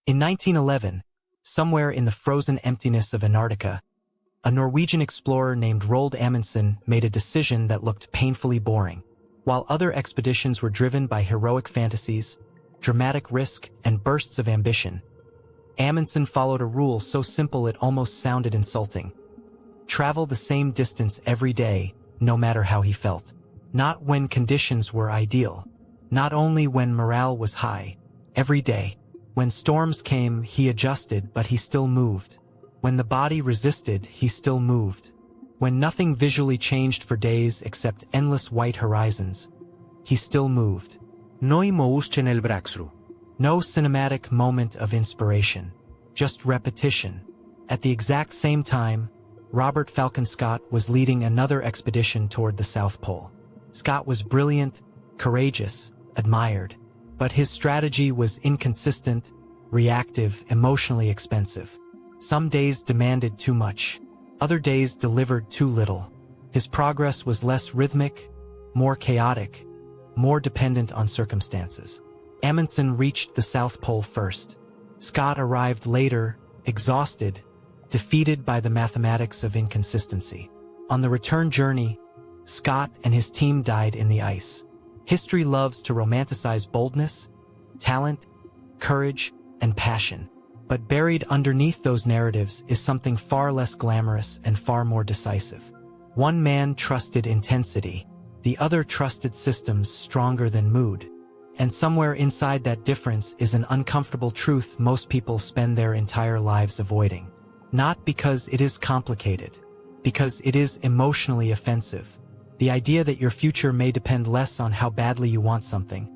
In 1911, somewhere in the frozen emptiness of Antarctica, a Norwegian explorer named Roald Amundsen made a decision that looked painfully boring. While other expeditions were driven by heroic fantasies, dramatic risk, and bursts of ambition, Amundsen followed a rule so simple it almost sounded insulting. Travel the same distance every day, no matter how he felt. Not when conditions were ideal. Not only when morale was high. Every day. When storms came, he adjusted, but he still moved. When the body resisted, he still moved. When nothing visually changed for days except endless white horizons, he still moved. No emotion el braxru. No cinematic moment of inspiration. Just repetition. At the exact same time, Robert Falcon Scott was leading another expedition toward the South Pole. Scott was brilliant, courageous, admired, but his strategy was inconsistent, reactive, emotionally expensive. Some days demanded too much. Other days delivered too little. His progress was less rhythmic, more chaotic, more dependent on circumstances. Amundsen reached the South Pole first. Scott arrived later, exhausted, defeated by the mathematics of inconsistency. On the return journey, Scott and his team died in the ice. History loves to romanticize boldness, talent, courage, and passion. But buried underneath those narratives is something far less glamorous and far more decisive. One man trusted intensity, the other trusted systems stronger than mood. And somewhere inside that difference is an uncomfortable truth most people spend their entire lives avoiding. Not because it is complicated, because it is emotionally offensive. The idea that your future may depend less on how badly you want something,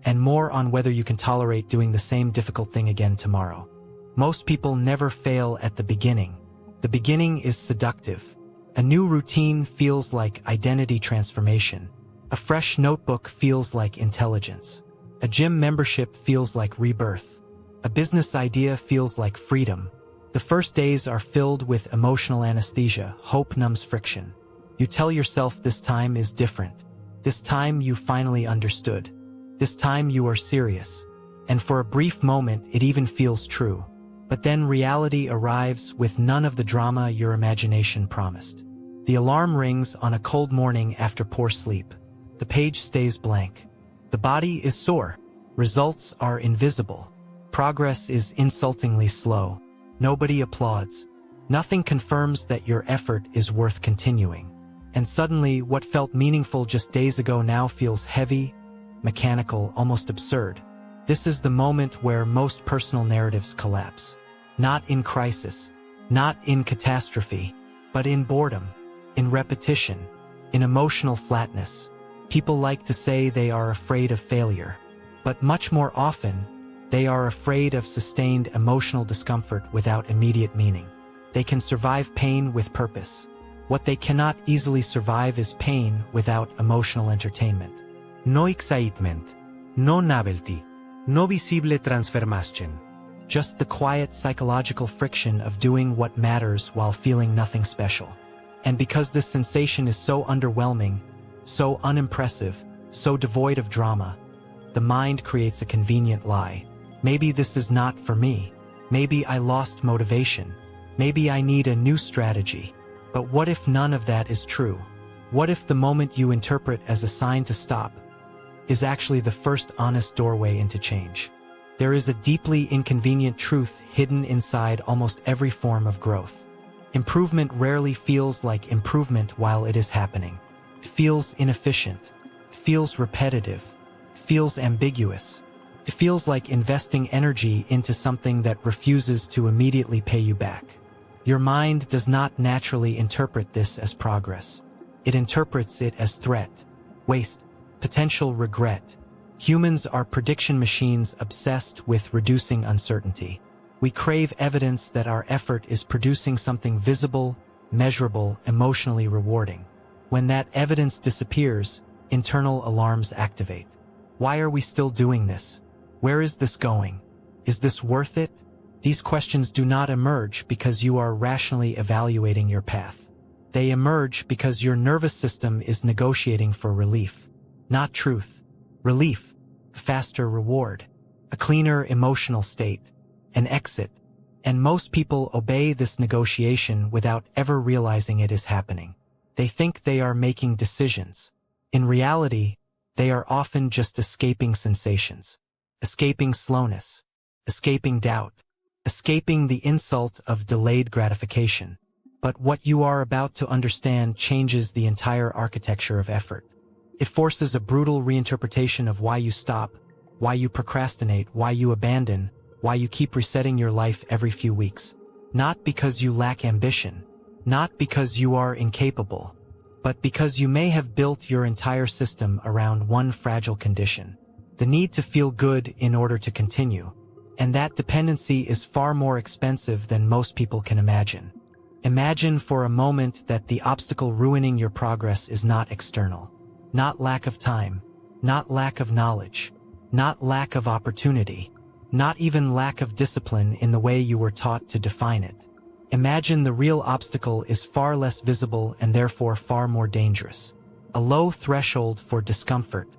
and more on whether you can tolerate doing the same difficult thing again tomorrow. Most people never fail at the beginning. The beginning is seductive. A new routine feels like identity transformation. A fresh notebook feels like intelligence. A gym membership feels like rebirth. A business idea feels like freedom. The first days are filled with emotional anesthesia. Hope numbs friction. You tell yourself this time is different. This time you finally understood. This time you are serious. And for a brief moment it even feels true. But then reality arrives with none of the drama your imagination promised. The alarm rings on a cold morning after poor sleep. The page stays blank. The body is sore. Results are invisible. Progress is insultingly slow. Nobody applauds. Nothing confirms that your effort is worth continuing. And suddenly, what felt meaningful just days ago now feels heavy, mechanical, almost absurd. This is the moment where most personal narratives collapse. Not in crisis, not in catastrophe, but in boredom, in repetition, in emotional flatness. People like to say they are afraid of failure, but much more often, they are afraid of sustained emotional discomfort without immediate meaning. They can survive pain with purpose. What they cannot easily survive is pain without emotional entertainment. No excitement, no novelty, no visible transformation. Just the quiet psychological friction of doing what matters while feeling nothing special. And because this sensation is so underwhelming, so unimpressive, so devoid of drama, the mind creates a convenient lie. Maybe this is not for me. Maybe I lost motivation. Maybe I need a new strategy. But what if none of that is true? What if the moment you interpret as a sign to stop is actually the first honest doorway into change? There is a deeply inconvenient truth hidden inside almost every form of growth. Improvement rarely feels like improvement while it is happening. It feels inefficient, feels repetitive, feels ambiguous. It feels like investing energy into something that refuses to immediately pay you back. Your mind does not naturally interpret this as progress. It interprets it as threat, waste, potential regret. Humans are prediction machines obsessed with reducing uncertainty. We crave evidence that our effort is producing something visible, measurable, emotionally rewarding. When that evidence disappears, internal alarms activate. Why are we still doing this? Where is this going? Is this worth it? These questions do not emerge because you are rationally evaluating your path. They emerge because your nervous system is negotiating for relief, not truth. Relief, faster reward, a cleaner emotional state. an exit, and most people obey this negotiation without ever realizing it is happening. They think they are making decisions. In reality, they are often just escaping sensations, escaping slowness, escaping doubt, escaping the insult of delayed gratification. But what you are about to understand changes the entire architecture of effort. It forces a brutal reinterpretation of why you stop, why you procrastinate, why you abandon, why you keep resetting your life every few weeks. Not because you lack ambition, not because you are incapable, but because you may have built your entire system around one fragile condition: the need to feel good in order to continue. And that dependency is far more expensive than most people can imagine. Imagine for a moment that the obstacle ruining your progress is not external. Not lack of time, not lack of knowledge, not lack of opportunity, not even lack of discipline in the way you were taught to define it. Imagine the real obstacle is far less visible and therefore far more dangerous. A low threshold for discomfort,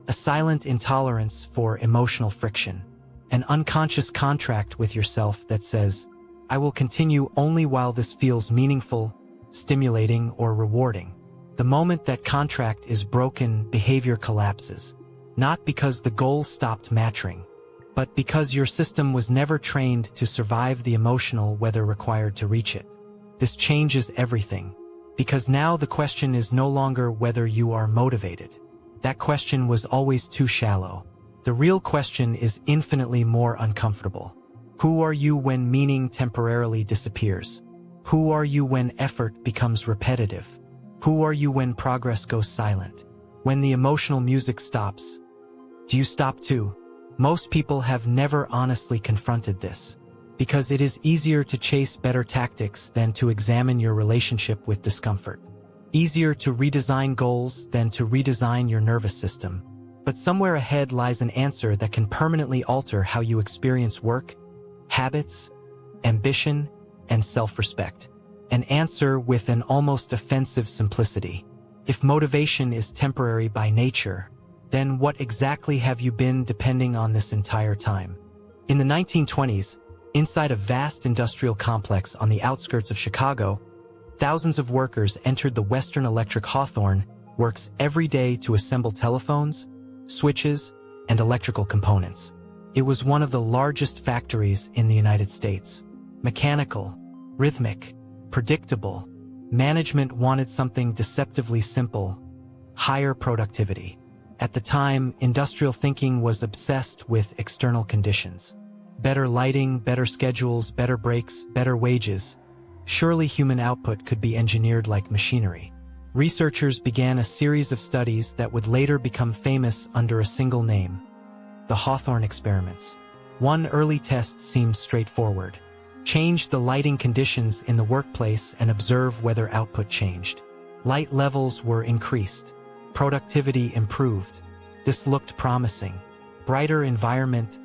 a silent intolerance for emotional friction, an unconscious contract with yourself that says, "I will continue only while this feels meaningful, stimulating, or rewarding." The moment that contract is broken, behavior collapses. Not because the goal stopped mattering, but because your system was never trained to survive the emotional weather required to reach it. This changes everything, because now the question is no longer whether you are motivated. That question was always too shallow. The real question is infinitely more uncomfortable. Who are you when meaning temporarily disappears? Who are you when effort becomes repetitive? Who are you when progress goes silent? When the emotional music stops, do you stop too? Most people have never honestly confronted this, because it is easier to chase better tactics than to examine your relationship with discomfort. Easier to redesign goals than to redesign your nervous system. But somewhere ahead lies an answer that can permanently alter how you experience work, habits, ambition, and self-respect. An answer with an almost offensive simplicity. If motivation is temporary by nature, then what exactly have you been depending on this entire time? In the 1920s, inside a vast industrial complex on the outskirts of Chicago, thousands of workers entered the Western Electric Hawthorne works every day to assemble telephones, switches, and electrical components. It was one of the largest factories in the United States. Mechanical, rhythmic, predictable. Management wanted something deceptively simple: higher productivity. At the time, industrial thinking was obsessed with external conditions. Better lighting, better schedules, better breaks, better wages. Surely human output could be engineered like machinery. Researchers began a series of studies that would later become famous under a single name: the Hawthorne experiments. One early test seemed straightforward. Change the lighting conditions in the workplace and observe whether output changed. Light levels were increased. Productivity improved. This looked promising. Brighter environment,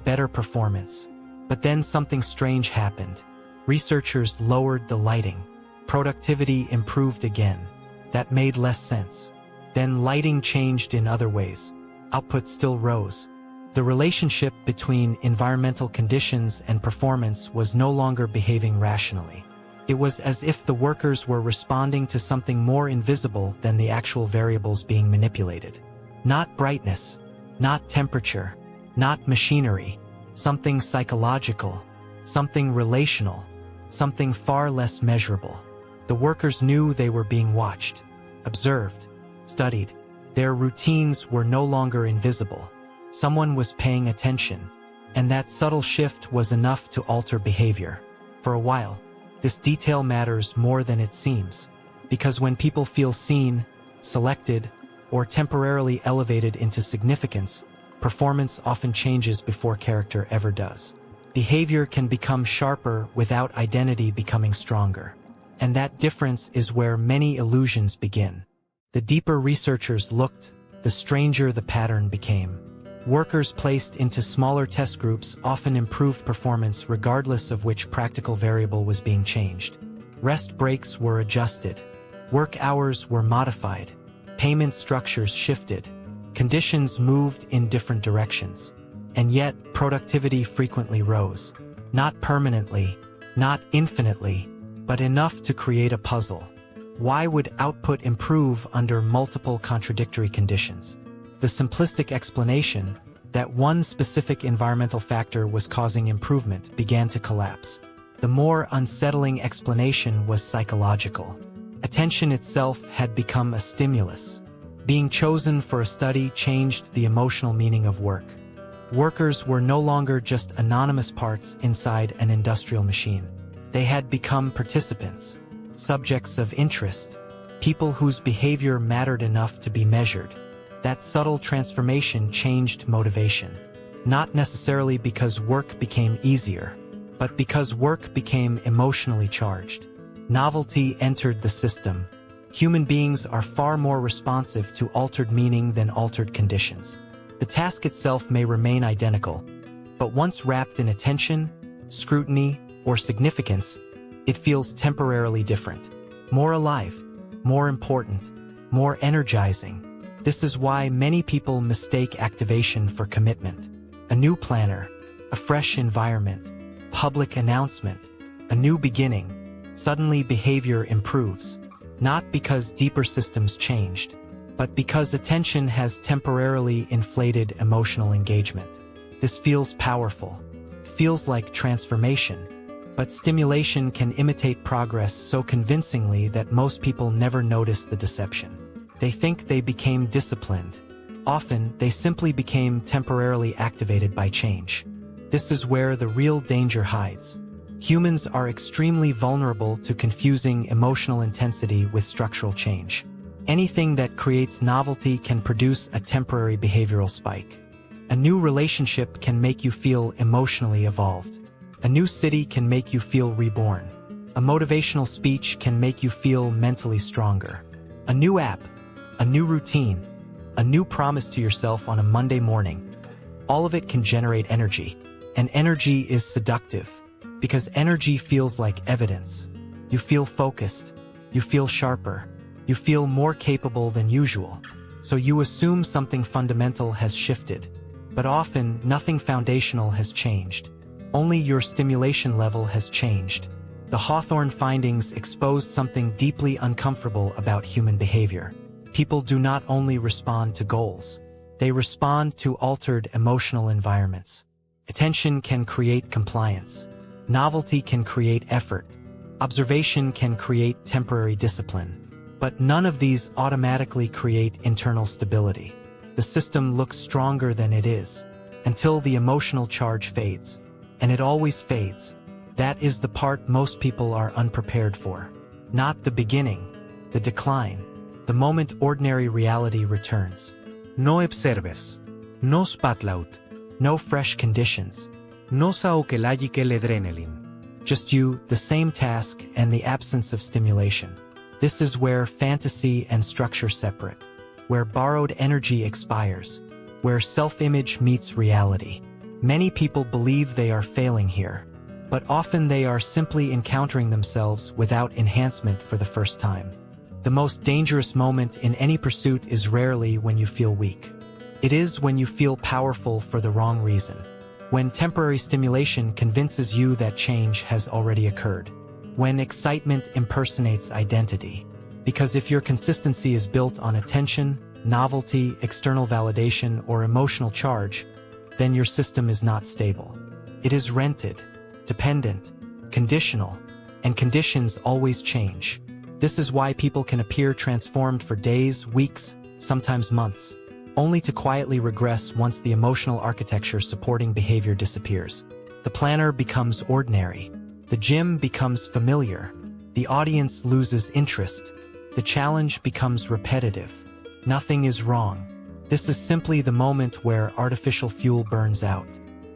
better performance. But then something strange happened. Researchers lowered the lighting. Productivity improved again. That made less sense. Then lighting changed in other ways. Output still rose. The relationship between environmental conditions and performance was no longer behaving rationally. It was as if the workers were responding to something more invisible than the actual variables being manipulated. Not brightness, not temperature, not machinery, something psychological, something relational, something far less measurable. The workers knew they were being watched, observed, studied. Their routines were no longer invisible. Someone was paying attention, and that subtle shift was enough to alter behavior. For a while, this detail matters more than it seems, because when people feel seen, selected, or temporarily elevated into significance, performance often changes before character ever does. Behavior can become sharper without identity becoming stronger. And that difference is where many illusions begin. The deeper researchers looked, the stranger the pattern became. Workers placed into smaller test groups often improved performance regardless of which practical variable was being changed. Rest breaks were adjusted. Work hours were modified. Payment structures shifted. Conditions moved in different directions. And yet, productivity frequently rose. Not permanently, not infinitely, but enough to create a puzzle. Why would output improve under multiple contradictory conditions? The simplistic explanation that one specific environmental factor was causing improvement began to collapse. The more unsettling explanation was psychological. Attention itself had become a stimulus. Being chosen for a study changed the emotional meaning of work. Workers were no longer just anonymous parts inside an industrial machine. They had become participants, subjects of interest, people whose behavior mattered enough to be measured. That subtle transformation changed motivation. Not necessarily because work became easier, but because work became emotionally charged. Novelty entered the system. Human beings are far more responsive to altered meaning than altered conditions. The task itself may remain identical, but once wrapped in attention, scrutiny, or significance, it feels temporarily different. More alive, more important, more energizing. This is why many people mistake activation for commitment. A new planner, a fresh environment, public announcement, a new beginning. Suddenly behavior improves, not because deeper systems changed, but because attention has temporarily inflated emotional engagement. This feels powerful, feels like transformation, but stimulation can imitate progress so convincingly that most people never notice the deception. They think they became disciplined. Often, they simply became temporarily activated by change. This is where the real danger hides. Humans are extremely vulnerable to confusing emotional intensity with structural change. Anything that creates novelty can produce a temporary behavioral spike. A new relationship can make you feel emotionally evolved. A new city can make you feel reborn. A motivational speech can make you feel mentally stronger. A new app, a new routine, a new promise to yourself on a Monday morning. All of it can generate energy. And energy is seductive, because energy feels like evidence. You feel focused, you feel sharper, you feel more capable than usual. So you assume something fundamental has shifted. But often, nothing foundational has changed. Only your stimulation level has changed. The Hawthorne findings exposed something deeply uncomfortable about human behavior. People do not only respond to goals, they respond to altered emotional environments. Attention can create compliance. Novelty can create effort. Observation can create temporary discipline. But none of these automatically create internal stability. The system looks stronger than it is, until the emotional charge fades. And it always fades. That is the part most people are unprepared for. Not the beginning, the decline, the moment ordinary reality returns. No observers. No spotlight. No fresh conditions. No saukelagike adrenaline. Just you, the same task, and the absence of stimulation. This is where fantasy and structure separate, where borrowed energy expires, where self-image meets reality. Many people believe they are failing here, but often they are simply encountering themselves without enhancement for the first time. The most dangerous moment in any pursuit is rarely when you feel weak. It is when you feel powerful for the wrong reason. When temporary stimulation convinces you that change has already occurred. When excitement impersonates identity. Because if your consistency is built on attention, novelty, external validation, or emotional charge, then your system is not stable. It is rented, dependent, conditional, and conditions always change. This is why people can appear transformed for days, weeks, sometimes months, only to quietly regress once the emotional architecture supporting behavior disappears. The planner becomes ordinary. The gym becomes familiar. The audience loses interest. The challenge becomes repetitive. Nothing is wrong. This is simply the moment where artificial fuel burns out.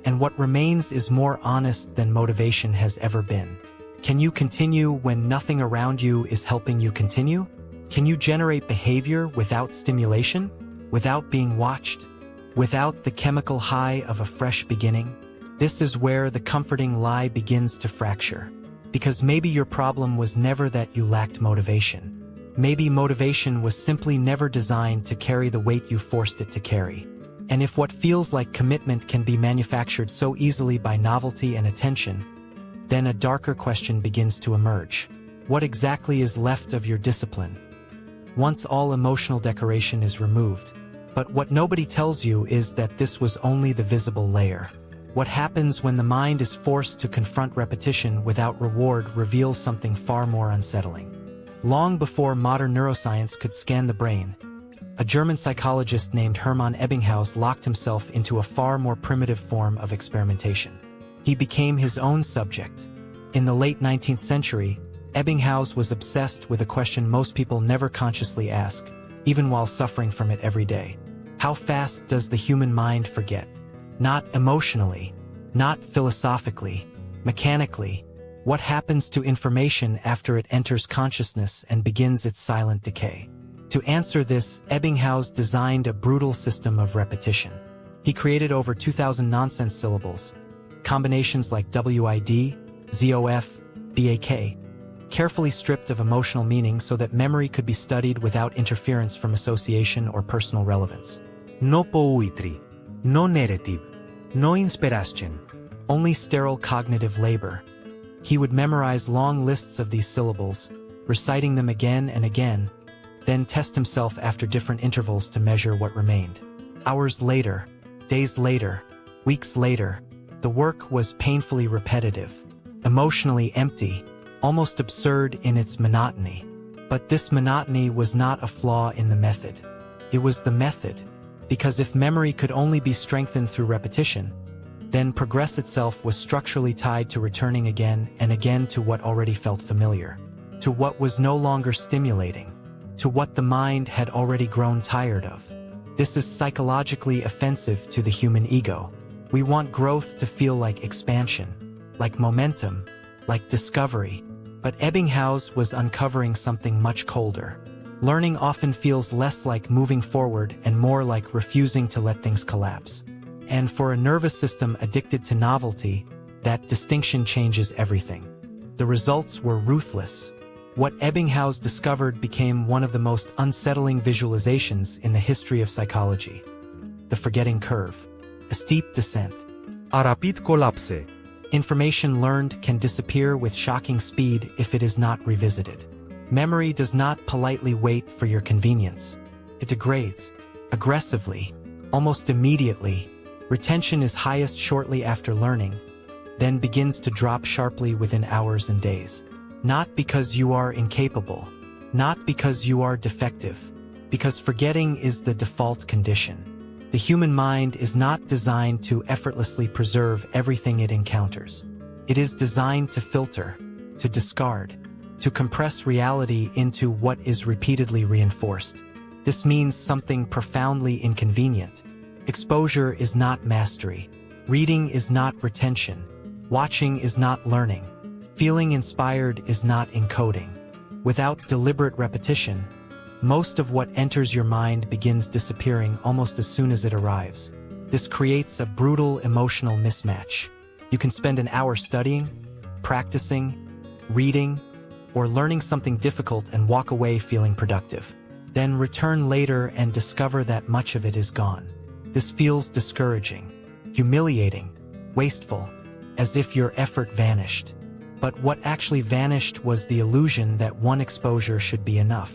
And what remains is more honest than motivation has ever been. Can you continue when nothing around you is helping you continue? Can you generate behavior without stimulation? Without being watched? Without the chemical high of a fresh beginning? This is where the comforting lie begins to fracture. Because maybe your problem was never that you lacked motivation. Maybe motivation was simply never designed to carry the weight you forced it to carry. And if what feels like commitment can be manufactured so easily by novelty and attention, then a darker question begins to emerge. What exactly is left of your discipline once all emotional decoration is removed? But what nobody tells you is that this was only the visible layer. What happens when the mind is forced to confront repetition without reward reveals something far more unsettling. Long before modern neuroscience could scan the brain, a German psychologist named Hermann Ebbinghaus locked himself into a far more primitive form of experimentation. He became his own subject. In the late 19th century, Ebbinghaus was obsessed with a question most people never consciously ask, even while suffering from it every day. How fast does the human mind forget? Not emotionally, not philosophically, mechanically. What happens to information after it enters consciousness and begins its silent decay? To answer this, Ebbinghaus designed a brutal system of repetition. He created over 2,000 nonsense syllables, combinations like WID, ZOF, BAK, carefully stripped of emotional meaning so that memory could be studied without interference from association or personal relevance. No poetry, no narrative, no inspiration. Only sterile cognitive labor. He would memorize long lists of these syllables, reciting them again and again, then test himself after different intervals to measure what remained. Hours later, days later, weeks later, the work was painfully repetitive, emotionally empty, almost absurd in its monotony. But this monotony was not a flaw in the method. It was the method, because if memory could only be strengthened through repetition, then progress itself was structurally tied to returning again and again to what already felt familiar, to what was no longer stimulating, to what the mind had already grown tired of. This is psychologically offensive to the human ego. We want growth to feel like expansion, like momentum, like discovery. But Ebbinghaus was uncovering something much colder. Learning often feels less like moving forward and more like refusing to let things collapse. And for a nervous system addicted to novelty, that distinction changes everything. The results were ruthless. What Ebbinghaus discovered became one of the most unsettling visualizations in the history of psychology. The forgetting curve. A steep descent. A rapid collapse. Information learned can disappear with shocking speed if it is not revisited. Memory does not politely wait for your convenience. It degrades, aggressively, almost immediately. Retention is highest shortly after learning, then begins to drop sharply within hours and days. Not because you are incapable, not because you are defective, because forgetting is the default condition. The human mind is not designed to effortlessly preserve everything it encounters. It is designed to filter, to discard, to compress reality into what is repeatedly reinforced. This means something profoundly inconvenient. Exposure is not mastery. Reading is not retention. Watching is not learning. Feeling inspired is not encoding. Without deliberate repetition, most of what enters your mind begins disappearing almost as soon as it arrives. This creates a brutal emotional mismatch. You can spend an hour studying, practicing, reading, or learning something difficult and walk away feeling productive. Then return later and discover that much of it is gone. This feels discouraging, humiliating, wasteful, as if your effort vanished. But what actually vanished was the illusion that one exposure should be enough.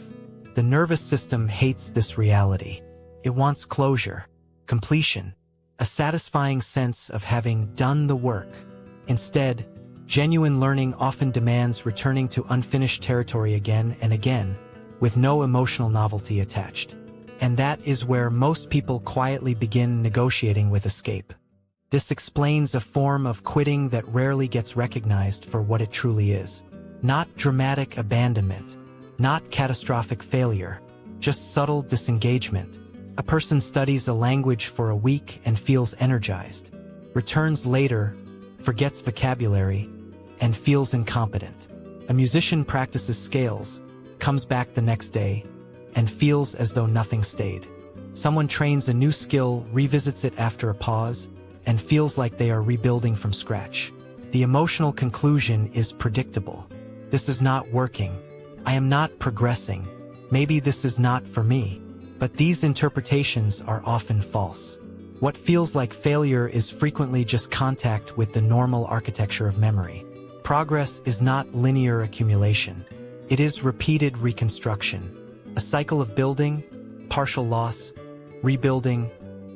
The nervous system hates this reality. It wants closure, completion, a satisfying sense of having done the work. Instead, genuine learning often demands returning to unfinished territory again and again, with no emotional novelty attached. And that is where most people quietly begin negotiating with escape. This explains a form of quitting that rarely gets recognized for what it truly is. Not dramatic abandonment, not catastrophic failure, just subtle disengagement. A person studies a language for a week and feels energized, returns later, forgets vocabulary, and feels incompetent. A musician practices scales, comes back the next day, and feels as though nothing stayed. Someone trains a new skill, revisits it after a pause, and feels like they are rebuilding from scratch. The emotional conclusion is predictable. This is not working. I am not progressing. Maybe this is not for me. But these interpretations are often false. What feels like failure is frequently just contact with the normal architecture of memory. Progress is not linear accumulation. It is repeated reconstruction, a cycle of building, partial loss, rebuilding,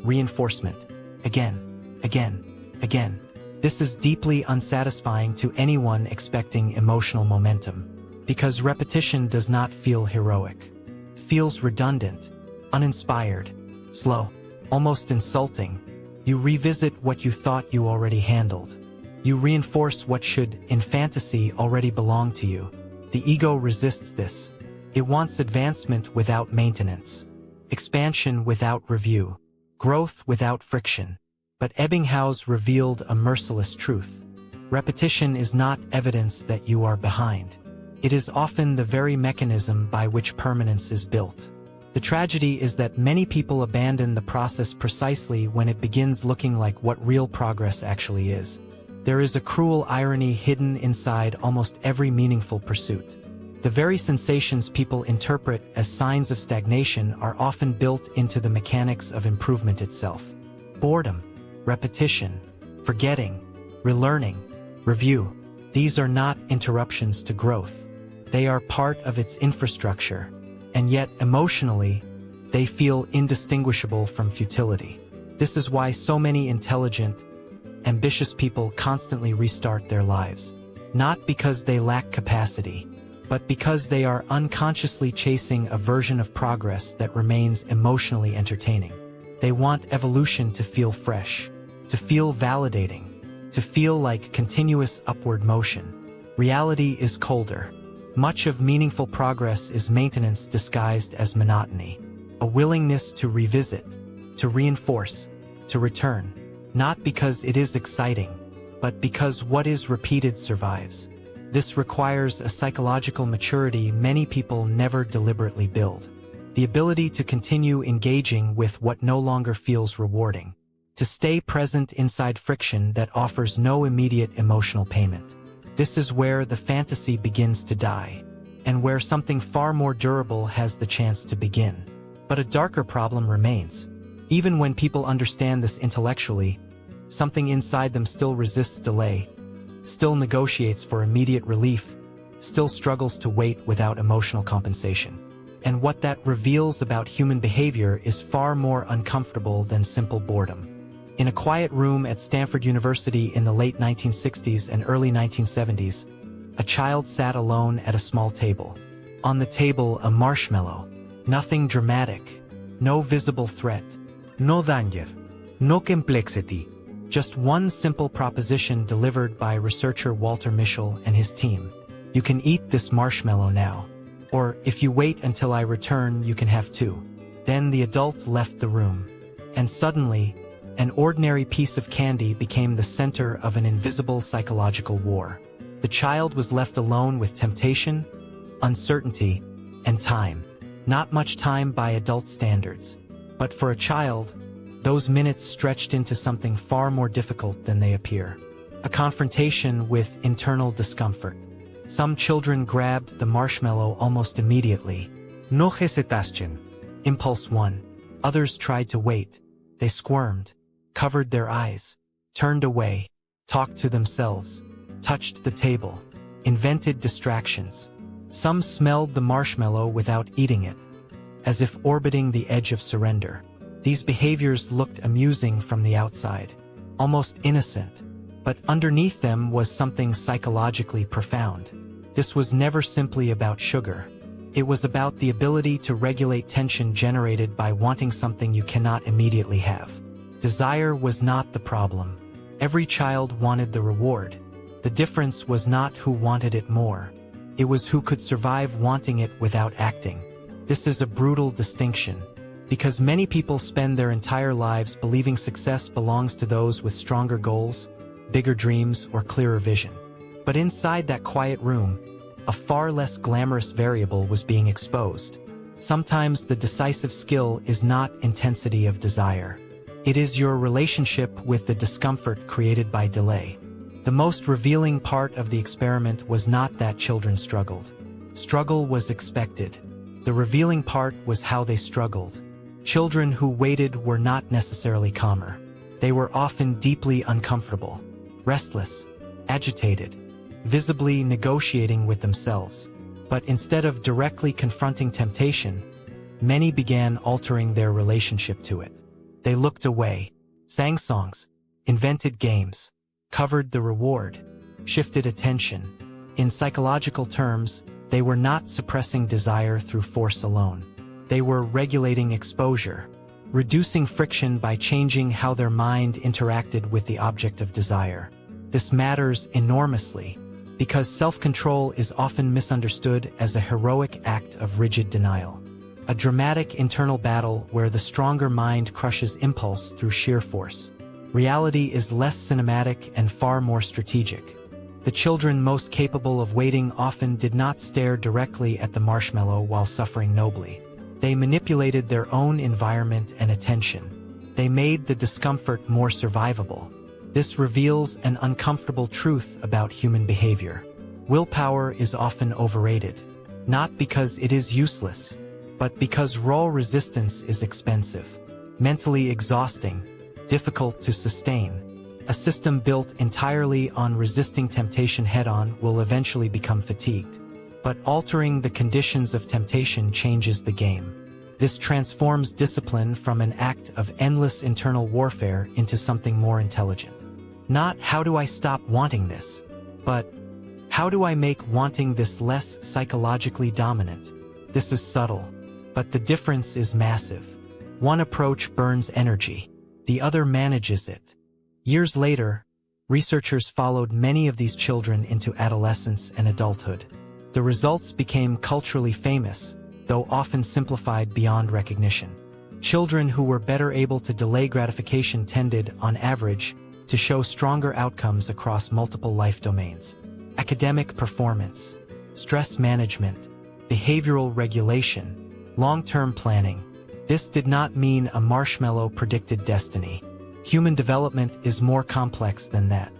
reinforcement, again, again, again. This is deeply unsatisfying to anyone expecting emotional momentum, because repetition does not feel heroic. It feels redundant, uninspired, slow, almost insulting. You revisit what you thought you already handled. You reinforce what should, in fantasy, already belong to you. The ego resists this. It wants advancement without maintenance, expansion without review, growth without friction. But Ebbinghaus revealed a merciless truth. Repetition is not evidence that you are behind. It is often the very mechanism by which permanence is built. The tragedy is that many people abandon the process precisely when it begins looking like what real progress actually is. There is a cruel irony hidden inside almost every meaningful pursuit. The very sensations people interpret as signs of stagnation are often built into the mechanics of improvement itself. Boredom, repetition, forgetting, relearning, review. These are not interruptions to growth. They are part of its infrastructure, and yet emotionally, they feel indistinguishable from futility. This is why so many intelligent, ambitious people constantly restart their lives. Not because they lack capacity, but because they are unconsciously chasing a version of progress that remains emotionally entertaining. They want evolution to feel fresh, to feel validating, to feel like continuous upward motion. Reality is colder. Much of meaningful progress is maintenance disguised as monotony, a willingness to revisit, to reinforce, to return, not because it is exciting, but because what is repeated survives. This requires a psychological maturity many people never deliberately build. The ability to continue engaging with what no longer feels rewarding, to stay present inside friction that offers no immediate emotional payment. This is where the fantasy begins to die, and where something far more durable has the chance to begin. But a darker problem remains. Even when people understand this intellectually, something inside them still resists delay, still negotiates for immediate relief, still struggles to wait without emotional compensation. And what that reveals about human behavior is far more uncomfortable than simple boredom. In a quiet room at Stanford University in the late 1960s and early 1970s, a child sat alone at a small table. On the table, a marshmallow. Nothing dramatic, no visible threat. No danger. No complexity. Just one simple proposition delivered by researcher Walter Mischel and his team. You can eat this marshmallow now. Or, if you wait until I return, you can have two. Then the adult left the room. And suddenly, an ordinary piece of candy became the center of an invisible psychological war. The child was left alone with temptation, uncertainty, and time. Not much time by adult standards. But for a child, those minutes stretched into something far more difficult than they appear. A confrontation with internal discomfort. Some children grabbed the marshmallow almost immediately. No hesitación. Impulse 1. Others tried to wait. They squirmed, covered their eyes, turned away, talked to themselves, touched the table, invented distractions. Some smelled the marshmallow without eating it, as if orbiting the edge of surrender. These behaviors looked amusing from the outside, almost innocent, but underneath them was something psychologically profound. This was never simply about sugar. It was about the ability to regulate tension generated by wanting something you cannot immediately have. Desire was not the problem. Every child wanted the reward. The difference was not who wanted it more. It was who could survive wanting it without acting. This is a brutal distinction, because many people spend their entire lives believing success belongs to those with stronger goals, bigger dreams, or clearer vision. But inside that quiet room, a far less glamorous variable was being exposed. Sometimes the decisive skill is not intensity of desire. It is your relationship with the discomfort created by delay. The most revealing part of the experiment was not that children struggled. Struggle was expected. The revealing part was how they struggled. Children who waited were not necessarily calmer. They were often deeply uncomfortable, restless, agitated, visibly negotiating with themselves. But instead of directly confronting temptation, many began altering their relationship to it. They looked away, sang songs, invented games, covered the reward, shifted attention. In psychological terms, they were not suppressing desire through force alone. They were regulating exposure, reducing friction by changing how their mind interacted with the object of desire. This matters enormously, because self-control is often misunderstood as a heroic act of rigid denial. A dramatic internal battle where the stronger mind crushes impulse through sheer force. Reality is less cinematic and far more strategic. The children most capable of waiting often did not stare directly at the marshmallow while suffering nobly. They manipulated their own environment and attention. They made the discomfort more survivable. This reveals an uncomfortable truth about human behavior. Willpower is often overrated, not because it is useless, but because raw resistance is expensive, mentally exhausting, difficult to sustain. A system built entirely on resisting temptation head-on will eventually become fatigued. But altering the conditions of temptation changes the game. This transforms discipline from an act of endless internal warfare into something more intelligent. Not how do I stop wanting this, but how do I make wanting this less psychologically dominant? This is subtle, but the difference is massive. One approach burns energy, the other manages it. Years later, researchers followed many of these children into adolescence and adulthood. The results became culturally famous, though often simplified beyond recognition. Children who were better able to delay gratification tended, on average, to show stronger outcomes across multiple life domains. Academic performance, stress management, behavioral regulation, long-term planning. This did not mean a marshmallow predicted destiny. Human development is more complex than that.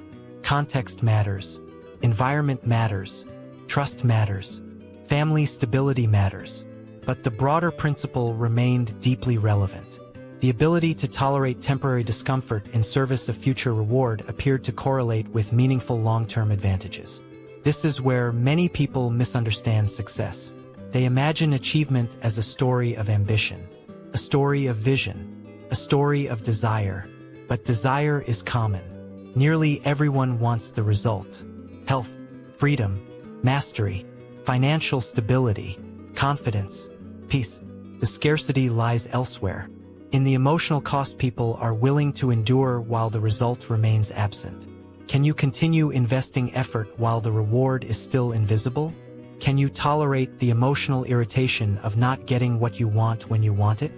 Context matters, environment matters, trust matters, family stability matters. But the broader principle remained deeply relevant. The ability to tolerate temporary discomfort in service of future reward appeared to correlate with meaningful long-term advantages. This is where many people misunderstand success. They imagine achievement as a story of ambition, a story of vision, a story of desire. But desire is common. Nearly everyone wants the result: health, freedom, mastery, financial stability, confidence, peace. The scarcity lies elsewhere. In the emotional cost people are willing to endure while the result remains absent. Can you continue investing effort while the reward is still invisible? Can you tolerate the emotional irritation of not getting what you want when you want it?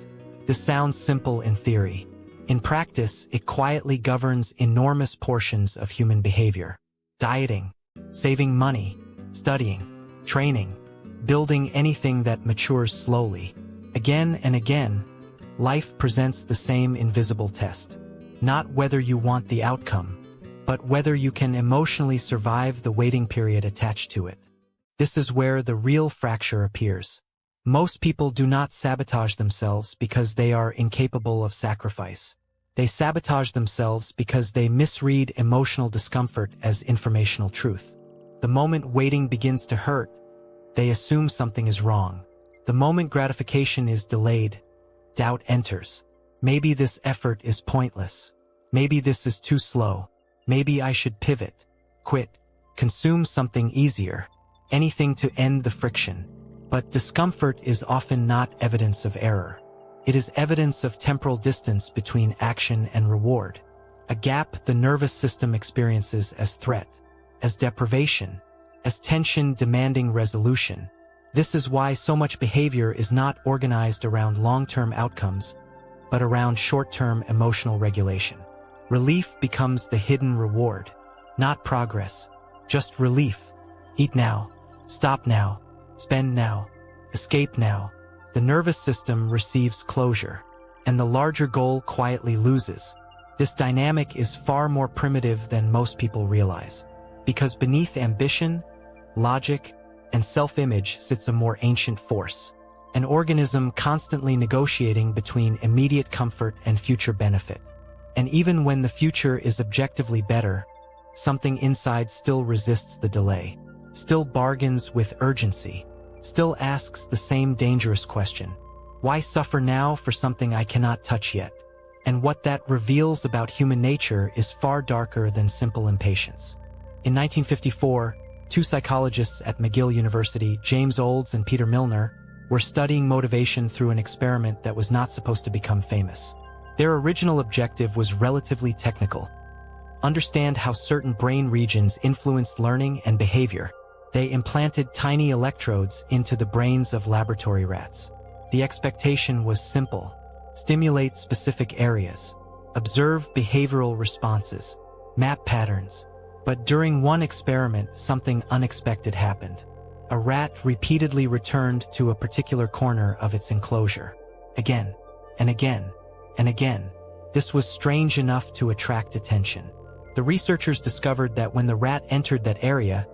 This sounds simple in theory. In practice, it quietly governs enormous portions of human behavior. Dieting, saving money, studying, training, building anything that matures slowly. Again and again, life presents the same invisible test. Not whether you want the outcome, but whether you can emotionally survive the waiting period attached to it. This is where the real fracture appears. Most people do not sabotage themselves because they are incapable of sacrifice. They sabotage themselves because they misread emotional discomfort as informational truth. The moment waiting begins to hurt, they assume something is wrong. The moment gratification is delayed, doubt enters. Maybe this effort is pointless. Maybe this is too slow. Maybe I should pivot, quit, consume something easier, anything to end the friction. But discomfort is often not evidence of error. It is evidence of temporal distance between action and reward, a gap the nervous system experiences as threat, as deprivation, as tension demanding resolution. This is why so much behavior is not organized around long-term outcomes, but around short-term emotional regulation. Relief becomes the hidden reward, not progress, just relief. Eat now, stop now, spend now, escape now. The nervous system receives closure, and the larger goal quietly loses. This dynamic is far more primitive than most people realize, because beneath ambition, logic, and self-image sits a more ancient force, an organism constantly negotiating between immediate comfort and future benefit. And even when the future is objectively better, something inside still resists the delay, still bargains with urgency, still asks the same dangerous question: why suffer now for something I cannot touch yet? And what that reveals about human nature is far darker than simple impatience. In 1954, two psychologists at McGill University, James Olds and Peter Milner, were studying motivation through an experiment that was not supposed to become famous. Their original objective was relatively technical: understand how certain brain regions influenced learning and behavior. They implanted tiny electrodes into the brains of laboratory rats. The expectation was simple: stimulate specific areas, observe behavioral responses, map patterns. But during one experiment, something unexpected happened. A rat repeatedly returned to a particular corner of its enclosure. Again, and again, and again. This was strange enough to attract attention. The researchers discovered that when the rat entered that area,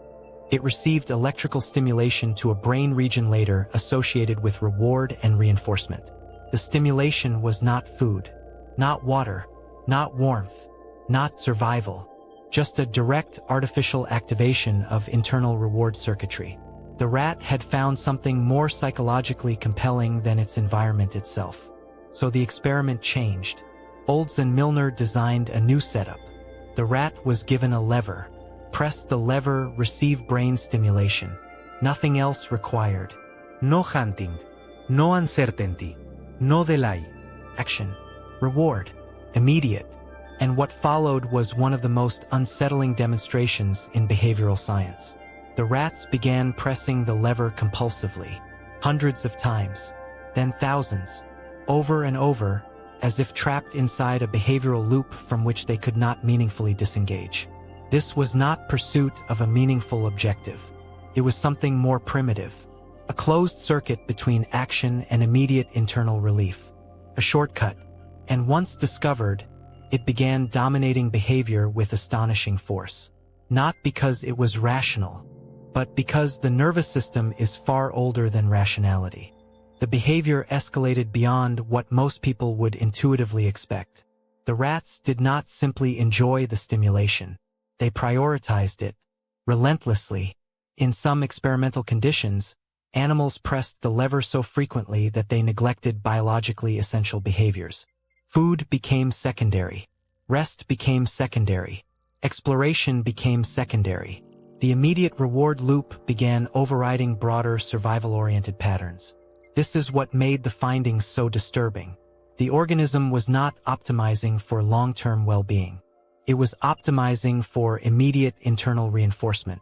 it received electrical stimulation to a brain region later associated with reward and reinforcement. The stimulation was not food, not water, not warmth, not survival, just a direct artificial activation of internal reward circuitry. The rat had found something more psychologically compelling than its environment itself. So the experiment changed. Olds and Milner designed a new setup. The rat was given a lever. Press the lever, receive brain stimulation. Nothing else required. No hunting, no uncertainty, no delay. Action. Reward. Immediate. And what followed was one of the most unsettling demonstrations in behavioral science. The rats began pressing the lever compulsively, hundreds of times, then thousands, over and over, as if trapped inside a behavioral loop from which they could not meaningfully disengage. This was not pursuit of a meaningful objective. It was something more primitive, a closed circuit between action and immediate internal relief, a shortcut, and once discovered, it began dominating behavior with astonishing force. Not because it was rational, but because the nervous system is far older than rationality. The behavior escalated beyond what most people would intuitively expect. The rats did not simply enjoy the stimulation. They prioritized it, relentlessly. In some experimental conditions, animals pressed the lever so frequently that they neglected biologically essential behaviors. Food became secondary. Rest became secondary. Exploration became secondary. The immediate reward loop began overriding broader survival-oriented patterns. This is what made the findings so disturbing. The organism was not optimizing for long-term well-being. It was optimizing for immediate internal reinforcement.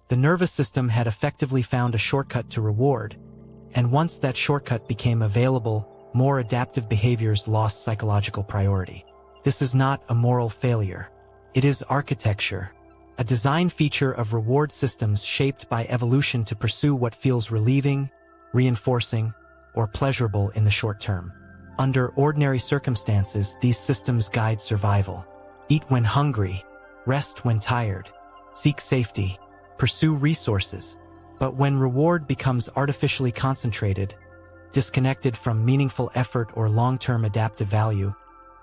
The nervous system had effectively found a shortcut to reward, and once that shortcut became available, more adaptive behaviors lost psychological priority. This is not a moral failure. It is architecture, a design feature of reward systems shaped by evolution to pursue what feels relieving, reinforcing, or pleasurable in the short term. Under ordinary circumstances, these systems guide survival. Eat when hungry, rest when tired, seek safety, pursue resources. But when reward becomes artificially concentrated, disconnected from meaningful effort or long-term adaptive value,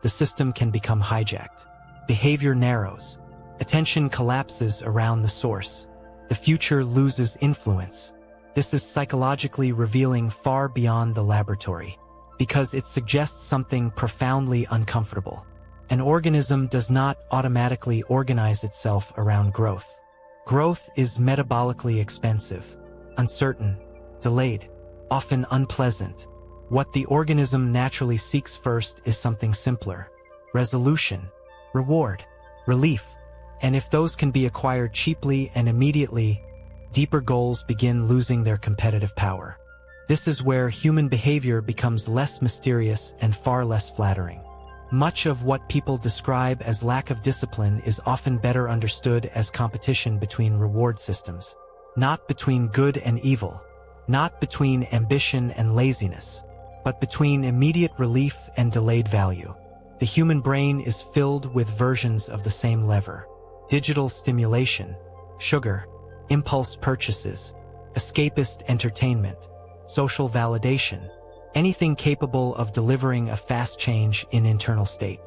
the system can become hijacked. Behavior narrows. Attention collapses around the source. The future loses influence. This is psychologically revealing far beyond the laboratory, because it suggests something profoundly uncomfortable. An organism does not automatically organize itself around growth. Growth is metabolically expensive, uncertain, delayed, often unpleasant. What the organism naturally seeks first is something simpler: resolution, reward, relief. And if those can be acquired cheaply and immediately, deeper goals begin losing their competitive power. This is where human behavior becomes less mysterious and far less flattering. Much of what people describe as lack of discipline is often better understood as competition between reward systems, not between good and evil, not between ambition and laziness, but between immediate relief and delayed value. The human brain is filled with versions of the same lever: digital stimulation, sugar, impulse purchases, escapist entertainment. social validation, anything capable of delivering a fast change in internal state.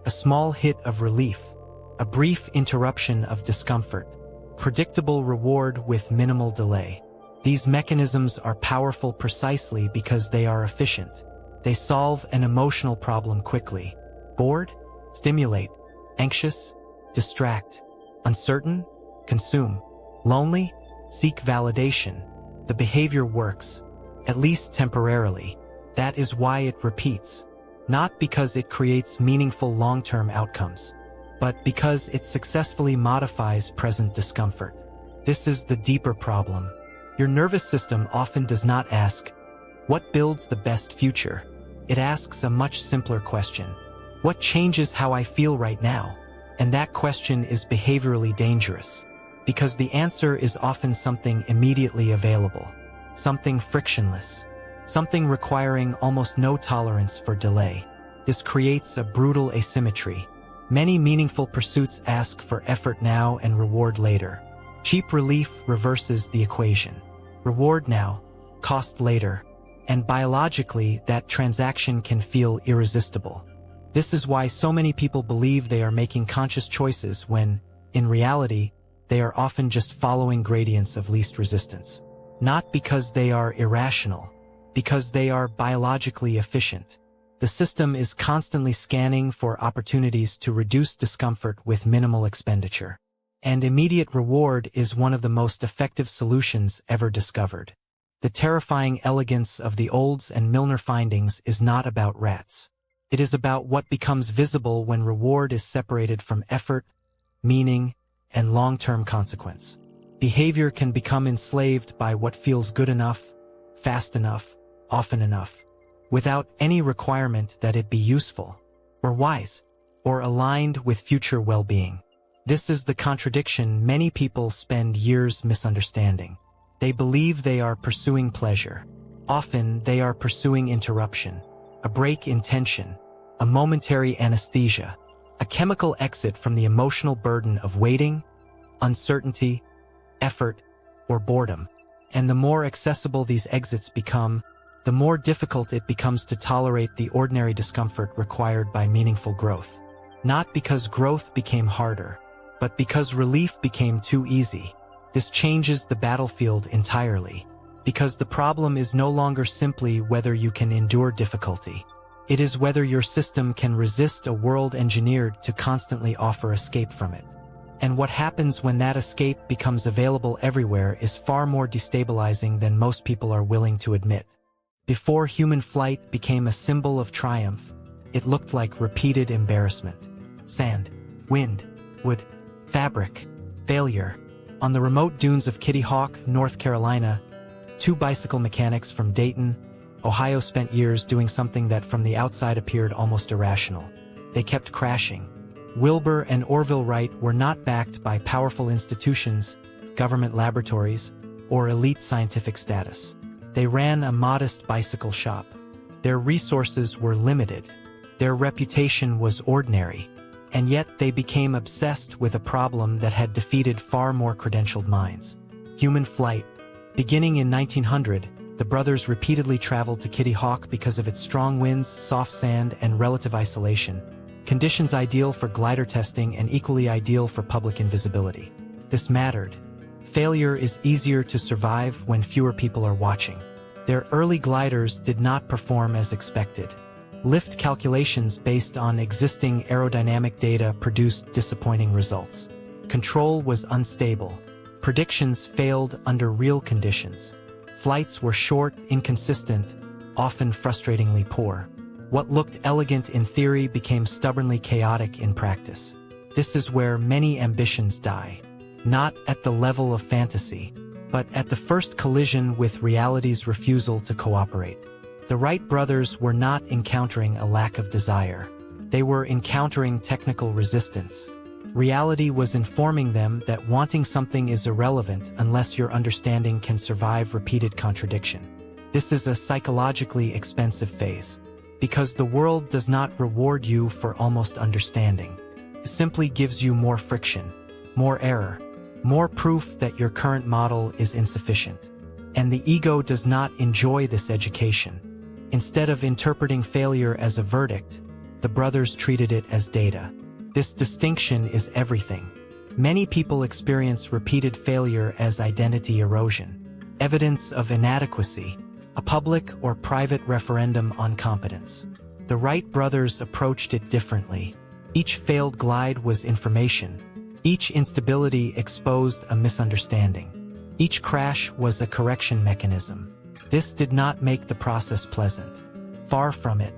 A small hit of relief, a brief interruption of discomfort, predictable reward with minimal delay. These mechanisms are powerful precisely because they are efficient. They solve an emotional problem quickly. Bored? Stimulate. Anxious? Distract. Uncertain? Consume. Lonely? Seek validation. The behavior works, at least temporarily. That is why it repeats. Not because it creates meaningful long-term outcomes, but because it successfully modifies present discomfort. This is the deeper problem. Your nervous system often does not ask, what builds the best future? It asks a much simpler question. What changes how I feel right now? And that question is behaviorally dangerous, because the answer is often something immediately available, something frictionless, something requiring almost no tolerance for delay. This creates a brutal asymmetry. Many meaningful pursuits ask for effort now and reward later. Cheap relief reverses the equation. Reward now, cost later, and biologically that transaction can feel irresistible. This is why so many people believe they are making conscious choices when, in reality, they are often just following gradients of least resistance. Not because they are irrational, because they are biologically efficient. The system is constantly scanning for opportunities to reduce discomfort with minimal expenditure. And immediate reward is one of the most effective solutions ever discovered. The terrifying elegance of the Olds and Milner findings is not about rats. It is about what becomes visible when reward is separated from effort, meaning, and long-term consequence. Behavior can become enslaved by what feels good enough, fast enough, often enough, without any requirement that it be useful, or wise, or aligned with future well-being. This is the contradiction many people spend years misunderstanding. They believe they are pursuing pleasure. Often they are pursuing interruption, a break in tension, a momentary anesthesia, a chemical exit from the emotional burden of waiting, uncertainty, effort, or boredom. And the more accessible these exits become, the more difficult it becomes to tolerate the ordinary discomfort required by meaningful growth. Not because growth became harder, but because relief became too easy. This changes the battlefield entirely, because the problem is no longer simply whether you can endure difficulty. It is whether your system can resist a world engineered to constantly offer escape from it. And what happens when that escape becomes available everywhere is far more destabilizing than most people are willing to admit. Before human flight became a symbol of triumph, it looked like repeated embarrassment. Sand, wind, wood, fabric, failure. On the remote dunes of Kitty Hawk, North Carolina, two bicycle mechanics from Dayton, Ohio spent years doing something that from the outside appeared almost irrational. They kept crashing. Wilbur and Orville Wright were not backed by powerful institutions, government laboratories, or elite scientific status. They ran a modest bicycle shop. Their resources were limited. Their reputation was ordinary. And yet they became obsessed with a problem that had defeated far more credentialed minds: human flight. Beginning in 1900, the brothers repeatedly traveled to Kitty Hawk because of its strong winds, soft sand, and relative isolation, conditions ideal for glider testing and equally ideal for public invisibility. This mattered. Failure is easier to survive when fewer people are watching. Their early gliders did not perform as expected. Lift calculations based on existing aerodynamic data produced disappointing results. Control was unstable. Predictions failed under real conditions. Flights were short, inconsistent, often frustratingly poor. What looked elegant in theory became stubbornly chaotic in practice. This is where many ambitions die. Not at the level of fantasy, but at the first collision with reality's refusal to cooperate. The Wright brothers were not encountering a lack of desire. They were encountering technical resistance. Reality was informing them that wanting something is irrelevant unless your understanding can survive repeated contradiction. This is a psychologically expensive phase, because the world does not reward you for almost understanding. It simply gives you more friction, more error, more proof that your current model is insufficient. And the ego does not enjoy this education. Instead of interpreting failure as a verdict, the brothers treated it as data. This distinction is everything. Many people experience repeated failure as identity erosion, evidence of inadequacy, a public or private referendum on competence. The Wright brothers approached it differently. Each failed glide was information. Each instability exposed a misunderstanding. Each crash was a correction mechanism. This did not make the process pleasant. Far from it.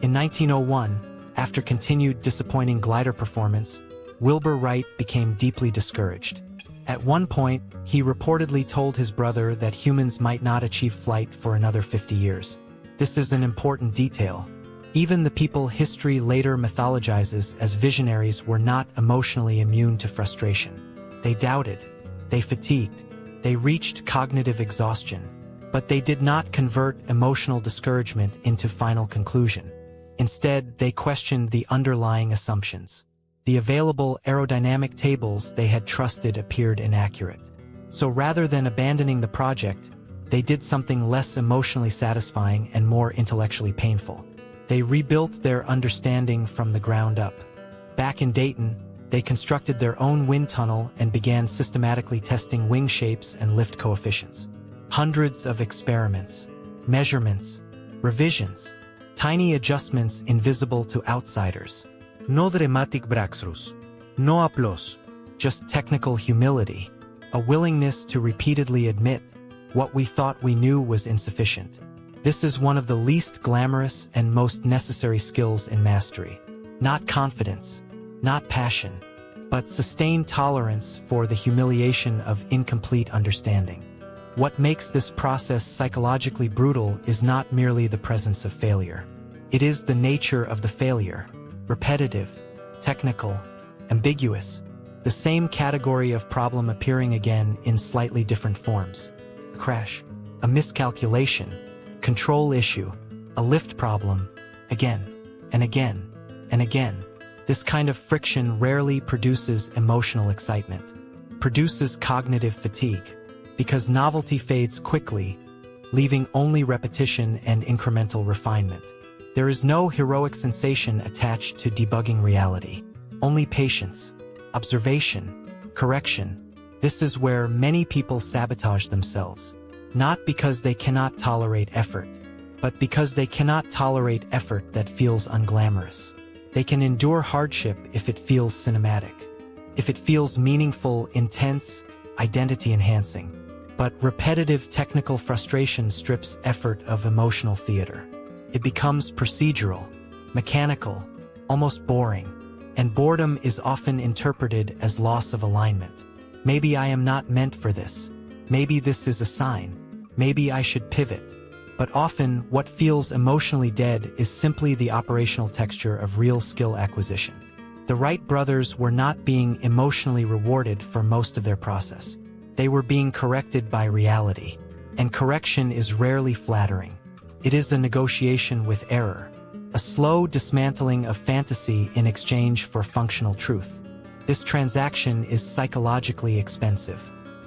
In 1901, after continued disappointing glider performance, Wilbur Wright became deeply discouraged. At one point, he reportedly told his brother that humans might not achieve flight for another 50 years. This is an important detail. Even the people history later mythologizes as visionaries were not emotionally immune to frustration. They doubted. They fatigued. They reached cognitive exhaustion. But they did not convert emotional discouragement into final conclusion. Instead, they questioned the underlying assumptions. The available aerodynamic tables they had trusted appeared inaccurate. So rather than abandoning the project, they did something less emotionally satisfying and more intellectually painful. They rebuilt their understanding from the ground up. Back in Dayton, they constructed their own wind tunnel and began systematically testing wing shapes and lift coefficients. Hundreds of experiments, measurements, revisions, tiny adjustments invisible to outsiders. No dramatic breakthroughs. No applause. Just technical humility, a willingness to repeatedly admit what we thought we knew was insufficient. This is one of the least glamorous and most necessary skills in mastery. Not confidence, not passion, but sustained tolerance for the humiliation of incomplete understanding. What makes this process psychologically brutal is not merely the presence of failure. It is the nature of the failure. Repetitive, technical, ambiguous, the same category of problem appearing again in slightly different forms. A crash, a miscalculation, control issue, a lift problem, again, and again, and again. This kind of friction rarely produces emotional excitement, produces cognitive fatigue, because novelty fades quickly, leaving only repetition and incremental refinement. There is no heroic sensation attached to debugging reality, only patience, observation, correction. This is where many people sabotage themselves, not because they cannot tolerate effort, but because they cannot tolerate effort that feels unglamorous. They can endure hardship if it feels cinematic, if it feels meaningful, intense, identity-enhancing. But repetitive technical frustration strips effort of emotional theater. It becomes procedural, mechanical, almost boring, and boredom is often interpreted as loss of alignment. Maybe I am not meant for this. Maybe this is a sign. Maybe I should pivot. But often, what feels emotionally dead is simply the operational texture of real skill acquisition. The Wright brothers were not being emotionally rewarded for most of their process. They were being corrected by reality, and correction is rarely flattering. It is a negotiation with error, a slow dismantling of fantasy in exchange for functional truth. This transaction is psychologically expensive,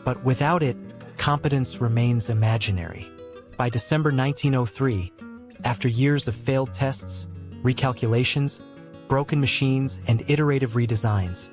but without it, competence remains imaginary. By December 1903, after years of failed tests, recalculations, broken machines, and iterative redesigns,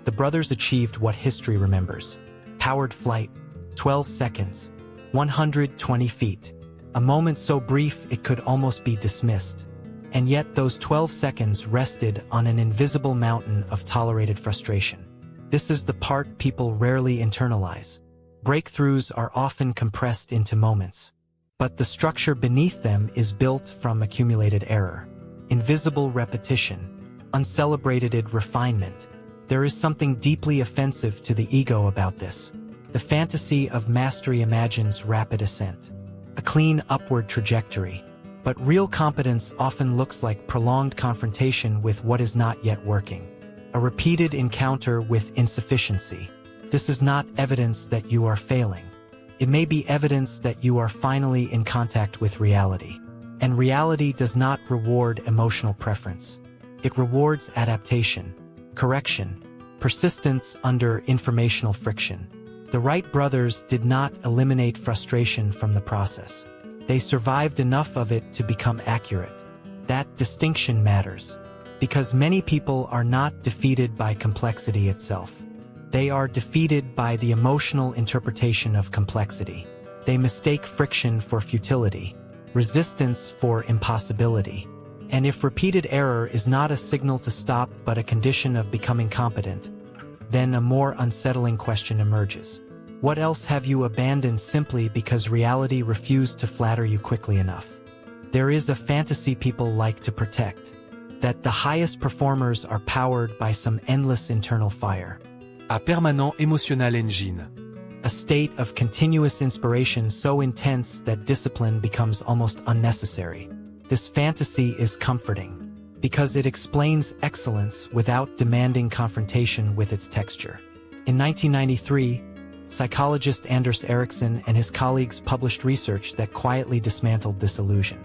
the brothers achieved what history remembers. Powered flight, 12 seconds, 120 feet. A moment so brief it could almost be dismissed. And yet those 12 seconds rested on an invisible mountain of tolerated frustration. This is the part people rarely internalize. Breakthroughs are often compressed into moments, but the structure beneath them is built from accumulated error, invisible repetition, uncelebrated refinement. There is something deeply offensive to the ego about this. The fantasy of mastery imagines rapid ascent, a clean upward trajectory, but real competence often looks like prolonged confrontation with what is not yet working, a repeated encounter with insufficiency. This is not evidence that you are failing. It may be evidence that you are finally in contact with reality. And reality does not reward emotional preference. It rewards adaptation, correction, persistence under informational friction. The Wright brothers did not eliminate frustration from the process. They survived enough of it to become accurate. That distinction matters, because many people are not defeated by complexity itself. They are defeated by the emotional interpretation of complexity. They mistake friction for futility, resistance for impossibility. And if repeated error is not a signal to stop but a condition of becoming competent, then a more unsettling question emerges. What else have you abandoned simply because reality refused to flatter you quickly enough? There is a fantasy people like to protect, that the highest performers are powered by some endless internal fire. A permanent emotional engine. A state of continuous inspiration so intense that discipline becomes almost unnecessary. This fantasy is comforting, because it explains excellence without demanding confrontation with its texture. In 1993, psychologist Anders Ericsson and his colleagues published research that quietly dismantled this illusion.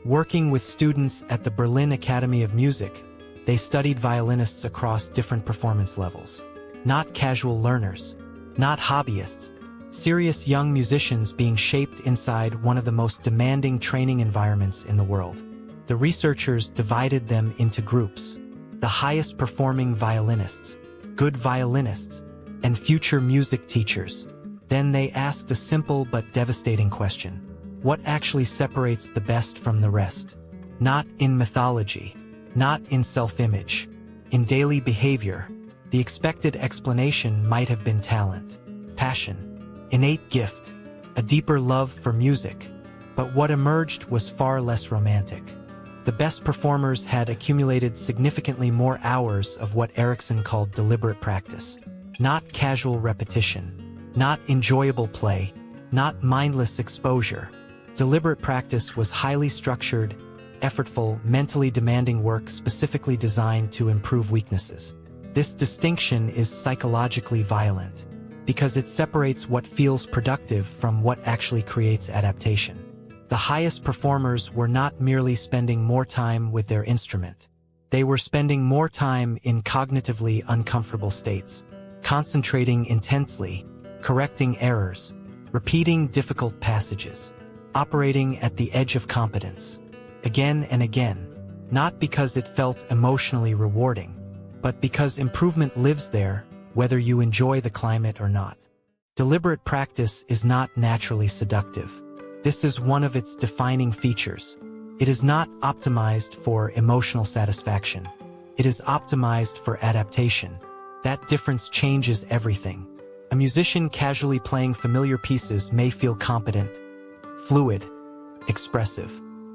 Working with students at the Berlin Academy of Music, they studied violinists across different performance levels. Not casual learners, not hobbyists, serious young musicians being shaped inside one of the most demanding training environments in the world. The researchers divided them into groups: the highest performing violinists, good violinists, and future music teachers. Then they asked a simple but devastating question. What actually separates the best from the rest? Not in mythology, not in self-image, in daily behavior. The expected explanation might have been talent, passion, innate gift, a deeper love for music. But what emerged was far less romantic. The best performers had accumulated significantly more hours of what Ericsson called deliberate practice. Not casual repetition, not enjoyable play, not mindless exposure. Deliberate practice was highly structured, effortful, mentally demanding work specifically designed to improve weaknesses. This distinction is psychologically violent, because it separates what feels productive from what actually creates adaptation. The highest performers were not merely spending more time with their instrument. They were spending more time in cognitively uncomfortable states, concentrating intensely, correcting errors, repeating difficult passages, operating at the edge of competence, again and again, not because it felt emotionally rewarding, but because improvement lives there, whether you enjoy the climate or not. Deliberate practice is not naturally seductive. This is one of its defining features. It is not optimized for emotional satisfaction. It is optimized for adaptation. That difference changes everything. A musician casually playing familiar pieces may feel competent, fluid, expressive.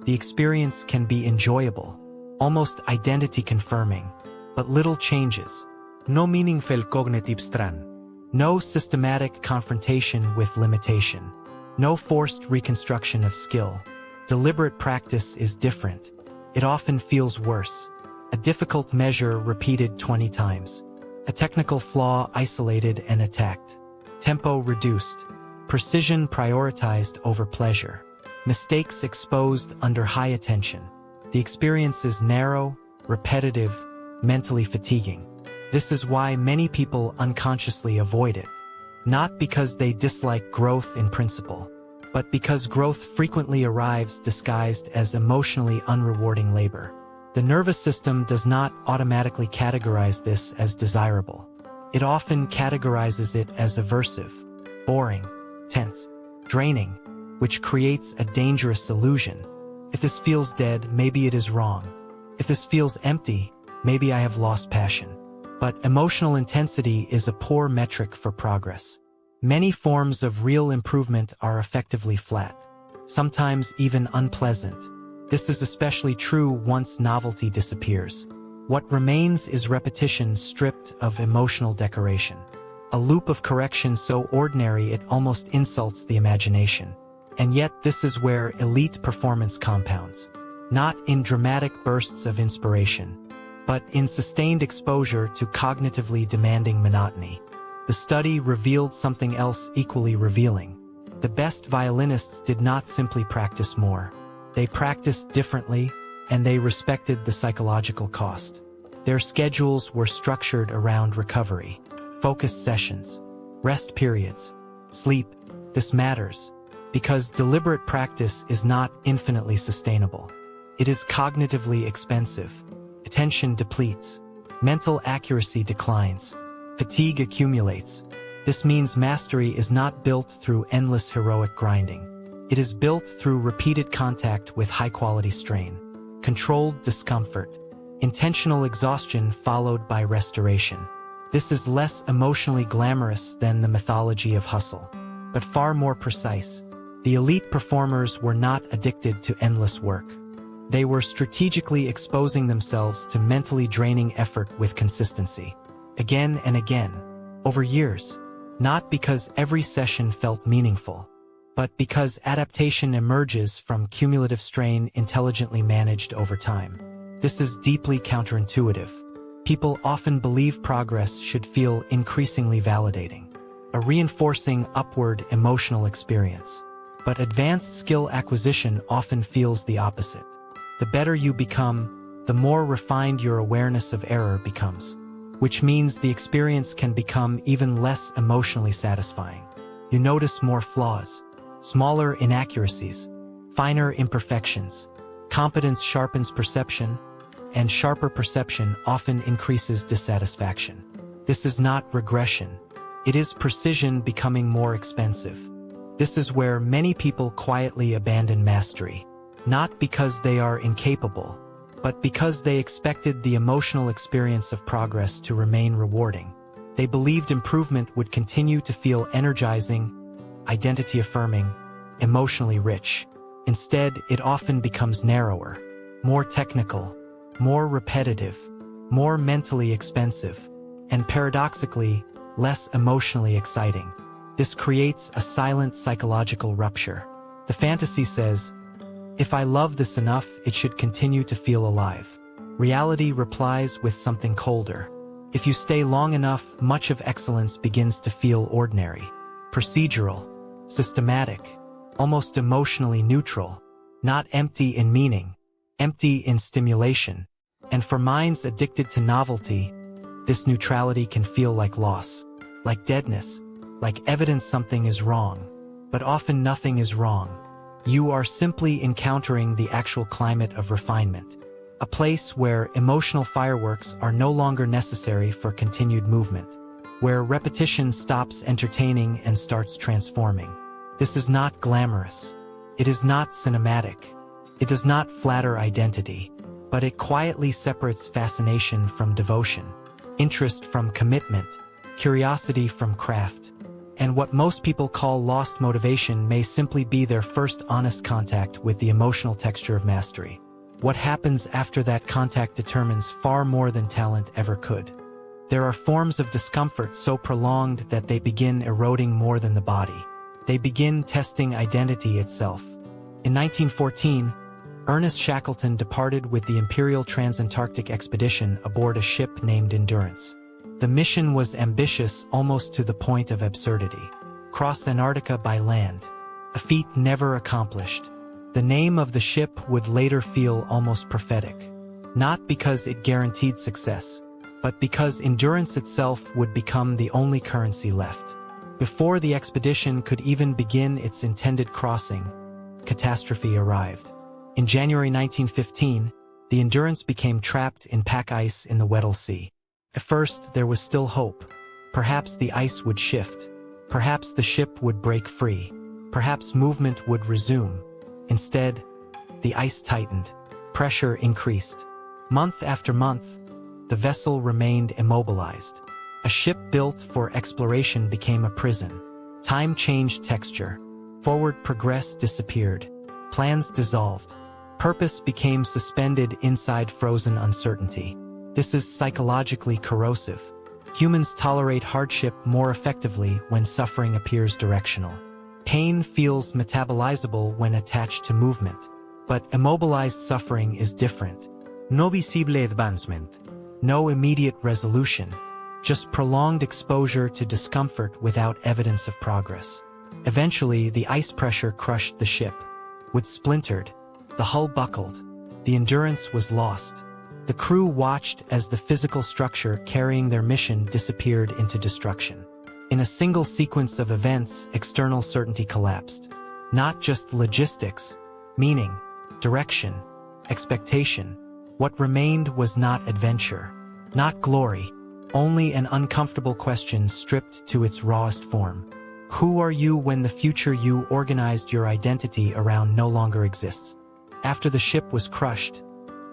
The experience can be enjoyable, almost identity-confirming, but little changes. No meaningful cognitive strand. No systematic confrontation with limitation. No forced reconstruction of skill. Deliberate practice is different. It often feels worse. A difficult measure repeated 20 times. A technical flaw isolated and attacked. Tempo reduced. Precision prioritized over pleasure. Mistakes exposed under high attention. The experience is narrow, repetitive, mentally fatiguing. This is why many people unconsciously avoid it. Not because they dislike growth in principle, but because growth frequently arrives disguised as emotionally unrewarding labor. The nervous system does not automatically categorize this as desirable. It often categorizes it as aversive, boring, tense, draining, which creates a dangerous illusion. If this feels dead, maybe it is wrong. If this feels empty, maybe I have lost passion. But emotional intensity is a poor metric for progress. Many forms of real improvement are effectively flat, sometimes even unpleasant. This is especially true once novelty disappears. What remains is repetition stripped of emotional decoration. A loop of correction so ordinary it almost insults the imagination. And yet this is where elite performance compounds. Not in dramatic bursts of inspiration, but in sustained exposure to cognitively demanding monotony. The study revealed something else equally revealing. The best violinists did not simply practice more. They practiced differently, and they respected the psychological cost. Their schedules were structured around recovery, focused sessions, rest periods, sleep. This matters because deliberate practice is not infinitely sustainable. It is cognitively expensive. Attention depletes. Mental accuracy declines. Fatigue accumulates. This means mastery is not built through endless heroic grinding. It is built through repeated contact with high-quality strain, controlled discomfort, intentional exhaustion followed by restoration. This is less emotionally glamorous than the mythology of hustle, but far more precise. The elite performers were not addicted to endless work. They were strategically exposing themselves to mentally draining effort with consistency, again and again, over years, not because every session felt meaningful, but because adaptation emerges from cumulative strain intelligently managed over time. This is deeply counterintuitive. People often believe progress should feel increasingly validating, a reinforcing upward emotional experience. But advanced skill acquisition often feels the opposite. The better you become, the more refined your awareness of error becomes, which means the experience can become even less emotionally satisfying. You notice more flaws, smaller inaccuracies, finer imperfections. Competence sharpens perception, and sharper perception often increases dissatisfaction. This is not regression. It is precision becoming more expensive. This is where many people quietly abandon mastery, not because they are incapable, but because they expected the emotional experience of progress to remain rewarding. They believed improvement would continue to feel energizing, identity-affirming, emotionally rich. Instead, it often becomes narrower, more technical, more repetitive, more mentally expensive, and paradoxically, less emotionally exciting. This creates a silent psychological rupture. The fantasy says, if I love this enough, it should continue to feel alive. Reality replies with something colder. If you stay long enough, much of excellence begins to feel ordinary, procedural, systematic, almost emotionally neutral, not empty in meaning, empty in stimulation. And for minds addicted to novelty, this neutrality can feel like loss, like deadness, like evidence something is wrong. But often nothing is wrong. You are simply encountering the actual climate of refinement, a place where emotional fireworks are no longer necessary for continued movement, where repetition stops entertaining and starts transforming. This is not glamorous. It is not cinematic. It does not flatter identity, but it quietly separates fascination from devotion, interest from commitment, curiosity from craft. And what most people call lost motivation may simply be their first honest contact with the emotional texture of mastery. What happens after that contact determines far more than talent ever could. There are forms of discomfort so prolonged that they begin eroding more than the body. They begin testing identity itself. In 1914, Ernest Shackleton departed with the Imperial Transantarctic Expedition aboard a ship named Endurance. The mission was ambitious almost to the point of absurdity. Cross Antarctica by land, a feat never accomplished. The name of the ship would later feel almost prophetic, not because it guaranteed success, but because endurance itself would become the only currency left. Before the expedition could even begin its intended crossing, catastrophe arrived. In January 1915, the Endurance became trapped in pack ice in the Weddell Sea. At first, there was still hope. Perhaps the ice would shift. Perhaps the ship would break free. Perhaps movement would resume. Instead, the ice tightened. Pressure increased. Month after month, the vessel remained immobilized. A ship built for exploration became a prison. Time changed texture. Forward progress disappeared. Plans dissolved. Purpose became suspended inside frozen uncertainty. This is psychologically corrosive. Humans tolerate hardship more effectively when suffering appears directional. Pain feels metabolizable when attached to movement. But immobilized suffering is different. No visible advancement. No immediate resolution. Just prolonged exposure to discomfort without evidence of progress. Eventually, the ice pressure crushed the ship. Wood splintered. The hull buckled. The Endurance was lost. The crew watched as the physical structure carrying their mission disappeared into destruction. In a single sequence of events, external certainty collapsed. Not just logistics, meaning, direction, expectation. What remained was not adventure, not glory, only an uncomfortable question stripped to its rawest form. Who are you when the future you organized your identity around no longer exists? After the ship was crushed,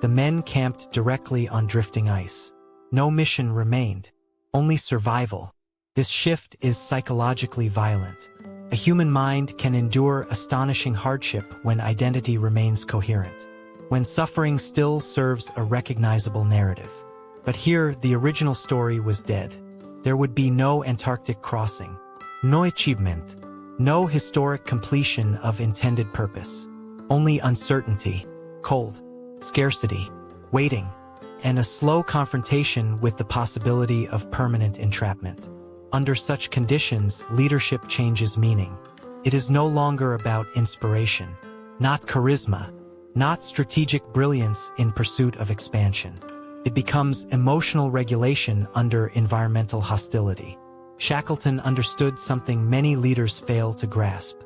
the men camped directly on drifting ice. No mission remained, only survival. This shift is psychologically violent. A human mind can endure astonishing hardship when identity remains coherent, when suffering still serves a recognizable narrative. But here, the original story was dead. There would be no Antarctic crossing, no achievement, no historic completion of intended purpose. Only uncertainty, cold, scarcity, waiting, and a slow confrontation with the possibility of permanent entrapment. Under such conditions, leadership changes meaning. It is no longer about inspiration, not charisma, not strategic brilliance in pursuit of expansion. It becomes emotional regulation under environmental hostility. Shackleton understood something many leaders fail to grasp.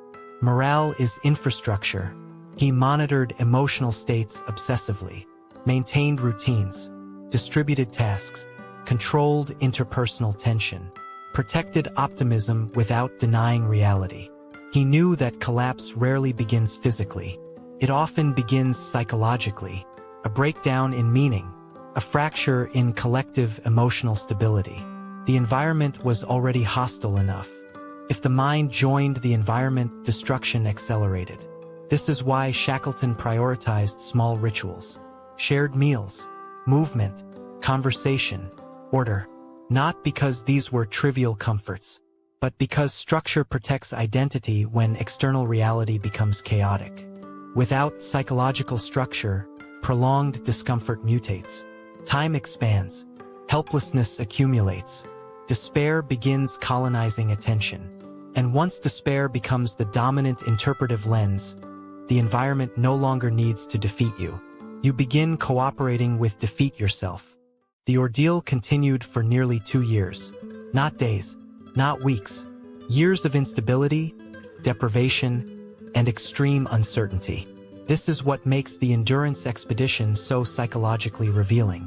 Morale is infrastructure. He monitored emotional states obsessively, maintained routines, distributed tasks, controlled interpersonal tension, protected optimism without denying reality. He knew that collapse rarely begins physically. It often begins psychologically, a breakdown in meaning, a fracture in collective emotional stability. The environment was already hostile enough. If the mind joined the environment, destruction accelerated. This is why Shackleton prioritized small rituals, shared meals, movement, conversation, order. Not because these were trivial comforts, but because structure protects identity when external reality becomes chaotic. Without psychological structure, prolonged discomfort mutates. Time expands, helplessness accumulates, despair begins colonizing attention. And once despair becomes the dominant interpretive lens, the environment no longer needs to defeat you. You begin cooperating with defeat yourself. The ordeal continued for nearly 2 years. Not days, not weeks. Years of instability, deprivation, and extreme uncertainty. This is what makes the endurance expedition so psychologically revealing.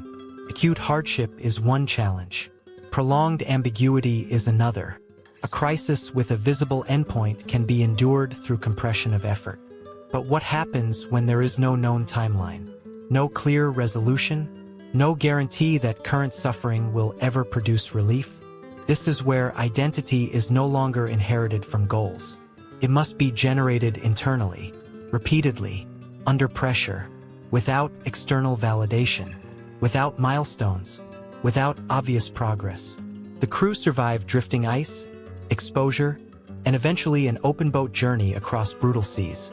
Acute hardship is one challenge. Prolonged ambiguity is another. A crisis with a visible endpoint can be endured through compression of effort. But what happens when there is no known timeline? No clear resolution? No guarantee that current suffering will ever produce relief? This is where identity is no longer inherited from goals. It must be generated internally, repeatedly, under pressure, without external validation, without milestones, without obvious progress. The crew survived drifting ice, exposure, and eventually an open boat journey across brutal seas,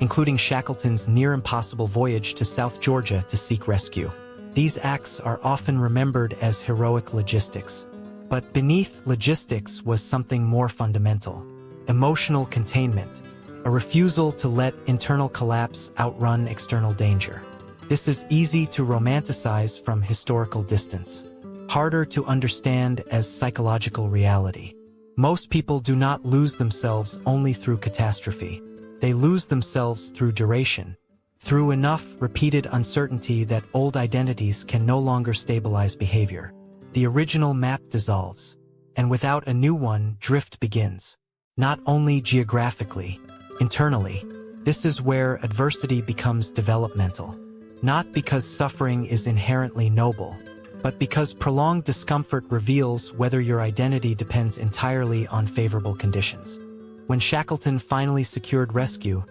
including Shackleton's near-impossible voyage to South Georgia to seek rescue. These acts are often remembered as heroic logistics. But beneath logistics was something more fundamental: emotional containment, a refusal to let internal collapse outrun external danger. This is easy to romanticize from historical distance, harder to understand as psychological reality. Most people do not lose themselves only through catastrophe. They lose themselves through duration, through enough repeated uncertainty that old identities can no longer stabilize behavior. The original map dissolves, and without a new one, drift begins. Not only geographically, internally. This is where adversity becomes developmental. Not because suffering is inherently noble, but because prolonged discomfort reveals whether your identity depends entirely on favorable conditions. When Shackleton finally secured rescue,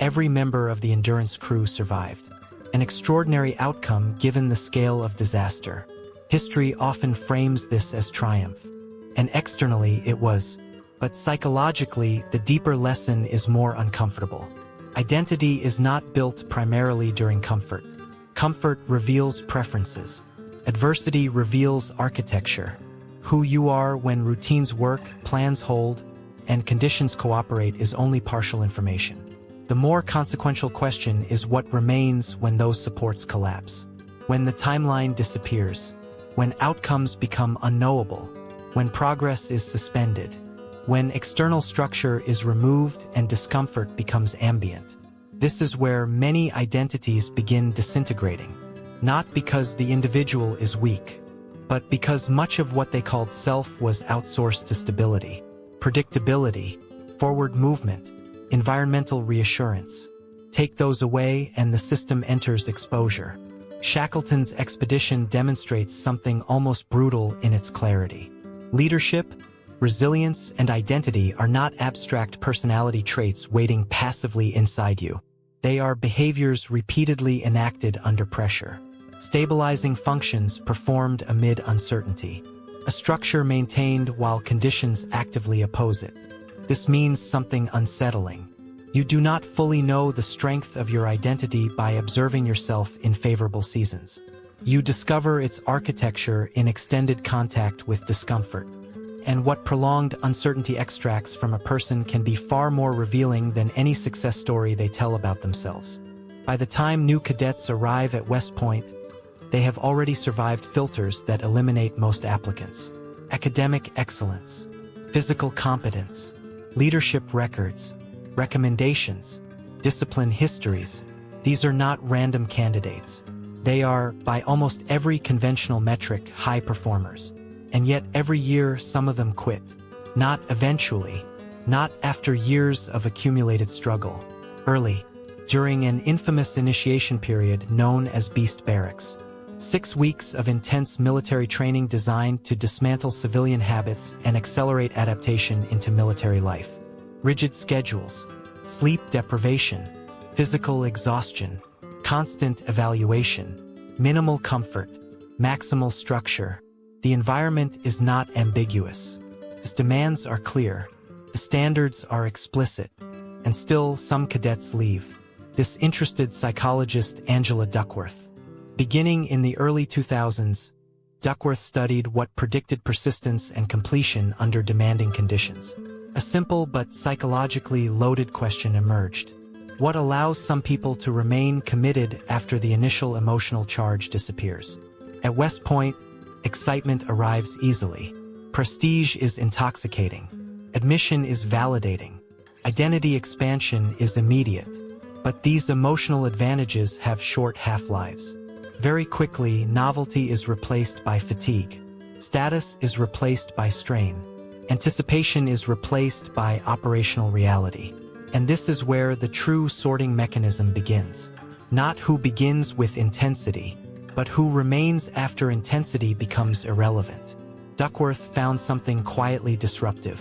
every member of the Endurance crew survived. An extraordinary outcome given the scale of disaster. History often frames this as triumph. And externally it was. But psychologically, the deeper lesson is more uncomfortable. Identity is not built primarily during comfort. Comfort reveals preferences. Adversity reveals architecture. Who you are when routines work, plans hold, and conditions cooperate is only partial information. The more consequential question is what remains when those supports collapse. When the timeline disappears. When outcomes become unknowable. when progress is suspended, when external structure is removed and discomfort becomes ambient. This is where many identities begin disintegrating, not because the individual is weak, but because much of what they called self was outsourced to stability, predictability, forward movement, environmental reassurance. Take those away and the system enters exposure. Shackleton's expedition demonstrates something almost brutal in its clarity. Leadership, resilience, and identity are not abstract personality traits waiting passively inside you. They are behaviors repeatedly enacted under pressure. Stabilizing functions performed amid uncertainty. A structure maintained while conditions actively oppose it. This means something unsettling. You do not fully know the strength of your identity by observing yourself in favorable seasons. You discover its architecture in extended contact with discomfort. And what prolonged uncertainty extracts from a person can be far more revealing than any success story they tell about themselves. By the time new cadets arrive at West Point, they have already survived filters that eliminate most applicants. Academic excellence, physical competence, leadership records, recommendations, discipline histories. These are not random candidates. They are, by almost every conventional metric, high performers. And yet every year some of them quit. Not eventually, not after years of accumulated struggle. Early, during an infamous initiation period known as Beast Barracks. 6 weeks of intense military training designed to dismantle civilian habits and accelerate adaptation into military life. Rigid schedules, sleep deprivation, physical exhaustion, constant evaluation, minimal comfort, maximal structure. The environment is not ambiguous. Its demands are clear. The standards are explicit. And still, some cadets leave. This interested psychologist Angela Duckworth. Beginning in the early 2000s, Duckworth studied what predicted persistence and completion under demanding conditions. A simple but psychologically loaded question emerged. What allows some people to remain committed after the initial emotional charge disappears? At West Point, excitement arrives easily. Prestige is intoxicating. Admission is validating. Identity expansion is immediate. But these emotional advantages have short half-lives. Very quickly, novelty is replaced by fatigue. Status is replaced by strain. Anticipation is replaced by operational reality. And this is where the true sorting mechanism begins. Not who begins with intensity, but who remains after intensity becomes irrelevant. Duckworth found something quietly disruptive.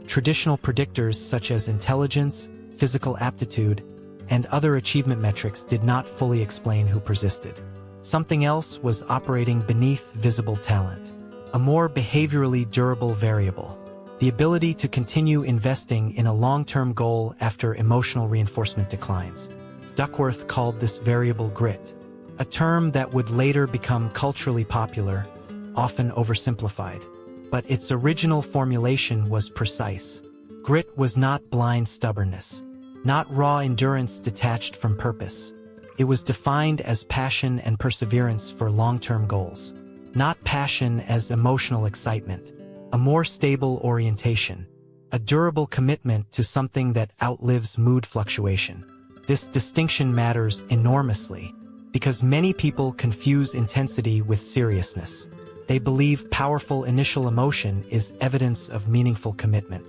Traditional predictors such as intelligence, physical aptitude, and other achievement metrics did not fully explain who persisted. Something else was operating beneath visible talent. A more behaviorally durable variable. The ability to continue investing in a long-term goal after emotional reinforcement declines. Duckworth called this variable grit, a term that would later become culturally popular, often oversimplified. But its original formulation was precise. Grit was not blind stubbornness, not raw endurance detached from purpose. It was defined as passion and perseverance for long-term goals. Not passion as emotional excitement, a more stable orientation, a durable commitment to something that outlives mood fluctuation. This distinction matters enormously because many people confuse intensity with seriousness. They believe powerful initial emotion is evidence of meaningful commitment.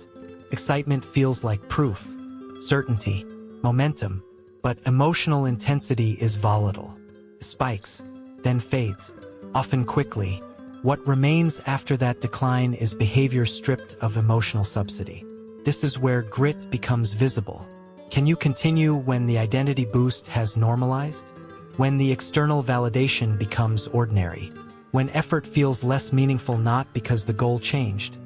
Excitement feels like proof, certainty, momentum, but emotional intensity is volatile. It spikes, then fades, often quickly. What remains after that decline is behavior stripped of emotional subsidy. This is where grit becomes visible. Can you continue when the identity boost has normalized? When the external validation becomes ordinary? When effort feels less meaningful not because the goal changed,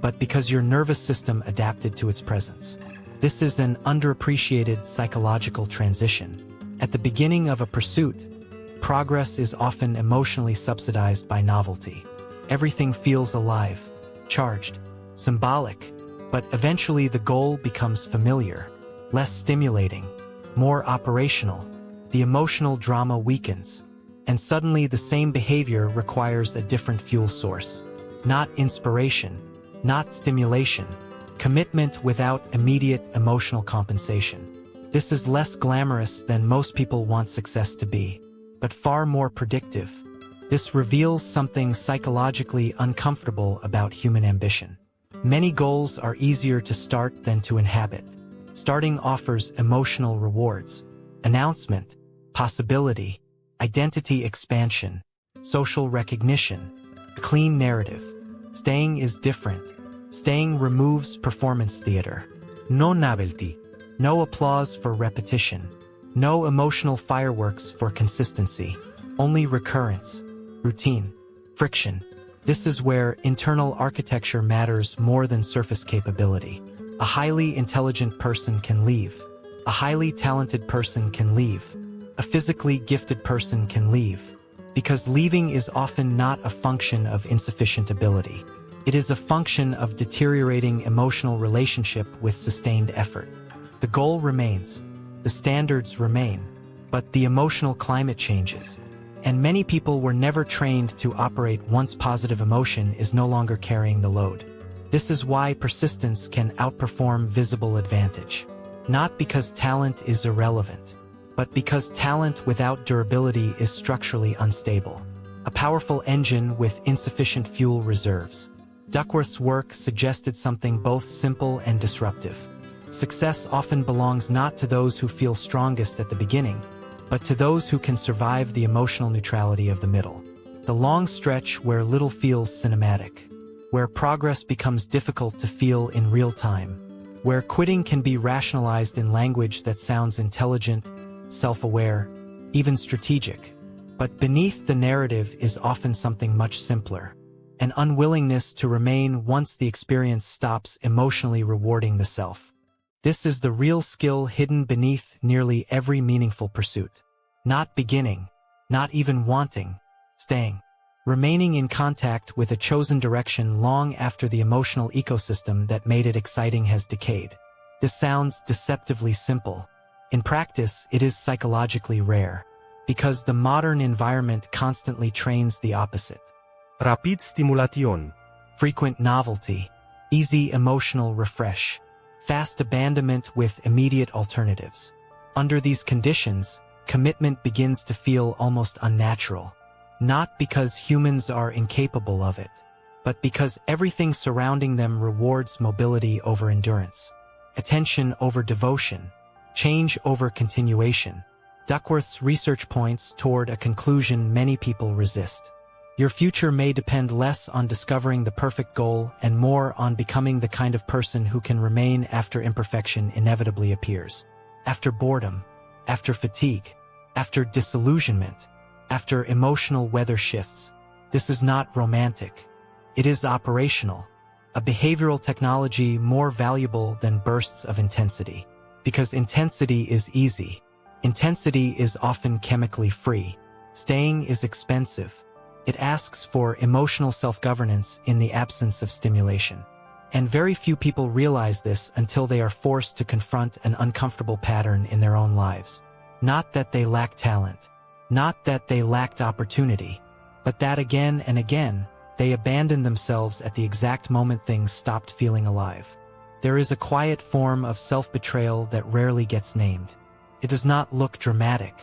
but because your nervous system adapted to its presence? This is an underappreciated psychological transition. At the beginning of a pursuit, progress is often emotionally subsidized by novelty. Everything feels alive, charged, symbolic, but eventually the goal becomes familiar, less stimulating, more operational. The emotional drama weakens, and suddenly the same behavior requires a different fuel source. not inspiration, not stimulation, commitment without immediate emotional compensation. This is less glamorous than most people want success to be, but far more predictive. This reveals something psychologically uncomfortable about human ambition. Many goals are easier to start than to inhabit. Starting offers emotional rewards, announcement, possibility, identity expansion, social recognition, a clean narrative. Staying is different. Staying removes performance theater. No novelty. No applause for repetition. No emotional fireworks for consistency. Only recurrence, routine, friction. This is where internal architecture matters more than surface capability. A highly intelligent person can leave. A highly talented person can leave. A physically gifted person can leave. Because leaving is often not a function of insufficient ability. It is a function of deteriorating emotional relationship with sustained effort. The goal remains. The standards remain. But the emotional climate changes. And many people were never trained to operate once positive emotion is no longer carrying the load. This is why persistence can outperform visible advantage. Not because talent is irrelevant, but because talent without durability is structurally unstable. A powerful engine with insufficient fuel reserves. Duckworth's work suggested something both simple and disruptive. Success often belongs not to those who feel strongest at the beginning, but to those who can survive the emotional neutrality of the middle. The long stretch where little feels cinematic. Where progress becomes difficult to feel in real time, where quitting can be rationalized in language that sounds intelligent, self-aware, even strategic. But beneath the narrative is often something much simpler, an unwillingness to remain once the experience stops emotionally rewarding the self. This is the real skill hidden beneath nearly every meaningful pursuit. Not beginning, not even wanting, staying. Remaining in contact with a chosen direction long after the emotional ecosystem that made it exciting has decayed. This sounds deceptively simple. In practice, it is psychologically rare, because the modern environment constantly trains the opposite. Rapid stimulation. Frequent novelty, easy emotional refresh, fast abandonment with immediate alternatives. Under these conditions, commitment begins to feel almost unnatural. Not because humans are incapable of it, but because everything surrounding them rewards mobility over endurance, attention over devotion, change over continuation. Duckworth's research points toward a conclusion many people resist. Your future may depend less on discovering the perfect goal and more on becoming the kind of person who can remain after imperfection inevitably appears. After boredom, after fatigue, after disillusionment, after emotional weather shifts. This is not romantic. It is operational, a behavioral technology more valuable than bursts of intensity. Because intensity is easy. Intensity is often chemically free. Staying is expensive. It asks for emotional self-governance in the absence of stimulation. And very few people realize this until they are forced to confront an uncomfortable pattern in their own lives. Not that they lack talent. Not that they lacked opportunity, but that again and again, they abandoned themselves at the exact moment things stopped feeling alive. There is a quiet form of self-betrayal that rarely gets named. It does not look dramatic.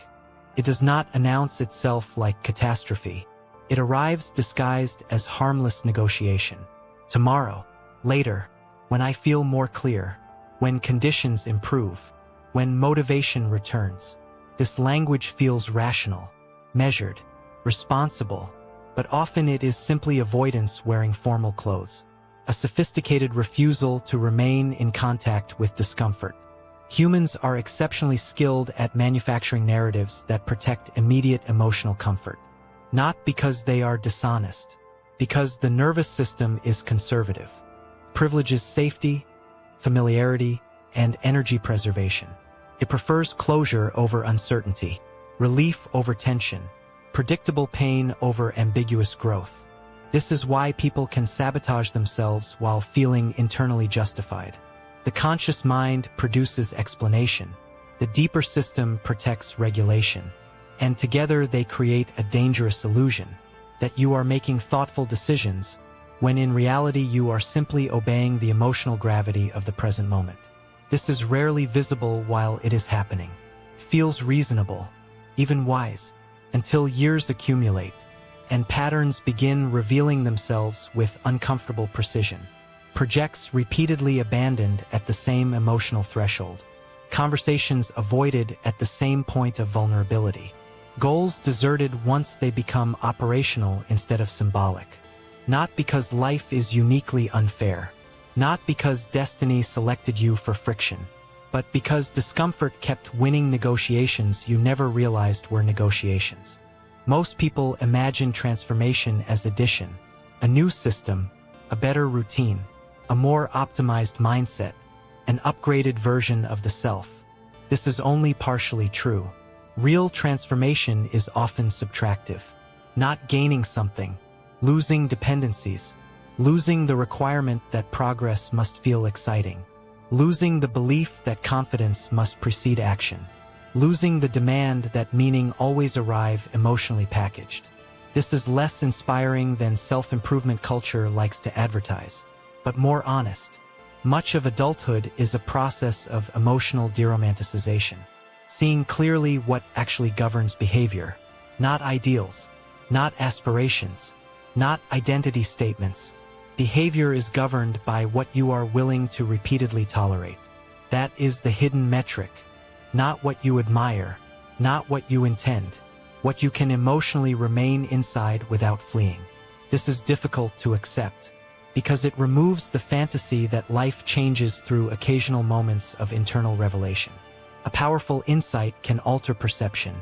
It does not announce itself like catastrophe. It arrives disguised as harmless negotiation. Tomorrow, later, when I feel more clear, when conditions improve, when motivation returns. This language feels rational, measured, responsible, but often it is simply avoidance wearing formal clothes, a sophisticated refusal to remain in contact with discomfort. Humans are exceptionally skilled at manufacturing narratives that protect immediate emotional comfort, not because they are dishonest, because the nervous system is conservative, privileges safety, familiarity, and energy preservation. It prefers closure over uncertainty, relief over tension, predictable pain over ambiguous growth. This is why people can sabotage themselves while feeling internally justified. The conscious mind produces explanation. The deeper system protects regulation. And together they create a dangerous illusion that you are making thoughtful decisions when in reality you are simply obeying the emotional gravity of the present moment. This is rarely visible while it is happening. Feels reasonable, even wise, until years accumulate, and patterns begin revealing themselves with uncomfortable precision. Projects repeatedly abandoned at the same emotional threshold. Conversations avoided at the same point of vulnerability. Goals deserted once they become operational instead of symbolic. Not because life is uniquely unfair. Not because destiny selected you for friction. But because discomfort kept winning negotiations you never realized were negotiations. Most people imagine transformation as addition, a new system, a better routine, a more optimized mindset, an upgraded version of the self. This is only partially true. Real transformation is often subtractive. Not gaining something, losing dependencies, losing the requirement that progress must feel exciting, losing the belief that confidence must precede action, losing the demand that meaning always arrive emotionally packaged. This is less inspiring than self-improvement culture likes to advertise, but more honest. Much of adulthood is a process of emotional deromanticization, seeing clearly what actually governs behavior, not ideals, not aspirations, not identity statements. Behavior is governed by what you are willing to repeatedly tolerate. That is the hidden metric, not what you admire, not what you intend, what you can emotionally remain inside without fleeing. This is difficult to accept, because it removes the fantasy that life changes through occasional moments of internal revelation. A powerful insight can alter perception,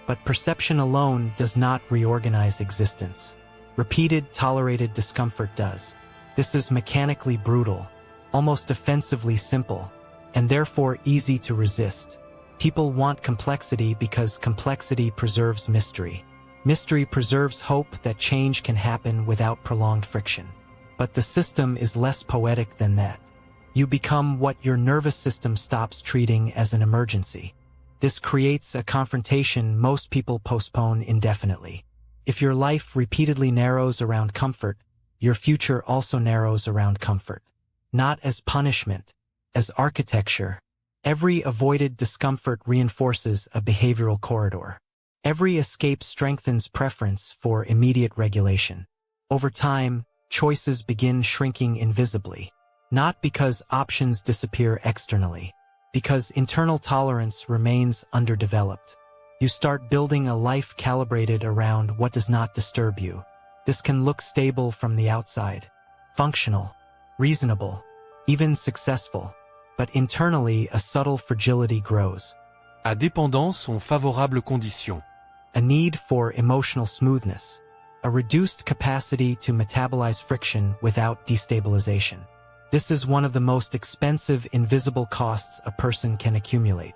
but perception alone does not reorganize existence. Repeated, tolerated discomfort does. This is mechanically brutal, almost offensively simple, and therefore easy to resist. People want complexity because complexity preserves mystery. Mystery preserves hope that change can happen without prolonged friction. But the system is less poetic than that. You become what your nervous system stops treating as an emergency. This creates a confrontation most people postpone indefinitely. If your life repeatedly narrows around comfort, your future also narrows around comfort. Not as punishment, as architecture. Every avoided discomfort reinforces a behavioral corridor. Every escape strengthens preference for immediate regulation. Over time, choices begin shrinking invisibly. Not because options disappear externally, because internal tolerance remains underdeveloped. You start building a life calibrated around what does not disturb you. This can look stable from the outside, functional, reasonable, even successful, but internally a subtle fragility grows. À dépendance ou favorable condition. A need for emotional smoothness, a reduced capacity to metabolize friction without destabilization. This is one of the most expensive invisible costs a person can accumulate,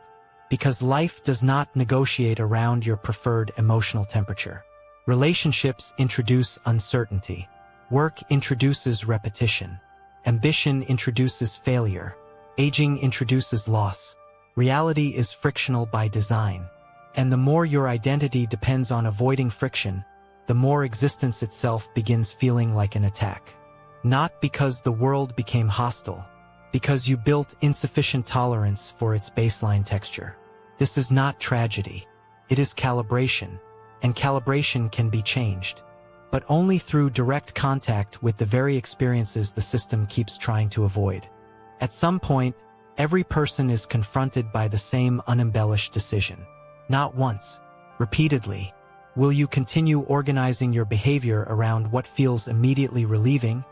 because life does not negotiate around your preferred emotional temperature. Relationships introduce uncertainty. Work introduces repetition. Ambition introduces failure. Aging introduces loss. Reality is frictional by design. And the more your identity depends on avoiding friction, the more existence itself begins feeling like an attack. Not because the world became hostile, because you built insufficient tolerance for its baseline texture. This is not tragedy. It is calibration, and calibration can be changed, but only through direct contact with the very experiences the system keeps trying to avoid. At some point, every person is confronted by the same unembellished decision. Not once, repeatedly. Will you continue organizing your behavior around what feels immediately relieving,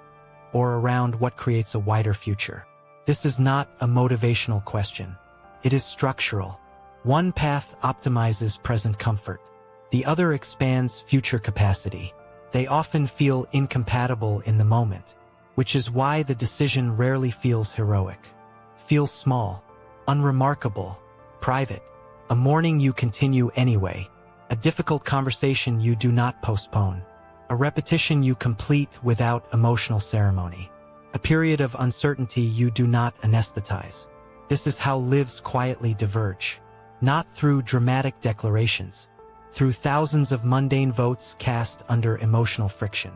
or around what creates a wider future? This is not a motivational question. It is structural. One path optimizes present comfort. The other expands future capacity. They often feel incompatible in the moment, which is why the decision rarely feels heroic. Feels small, unremarkable, private. A morning you continue anyway. A difficult conversation you do not postpone. A repetition you complete without emotional ceremony. A period of uncertainty you do not anesthetize. This is how lives quietly diverge. Not through dramatic declarations. Through thousands of mundane votes cast under emotional friction.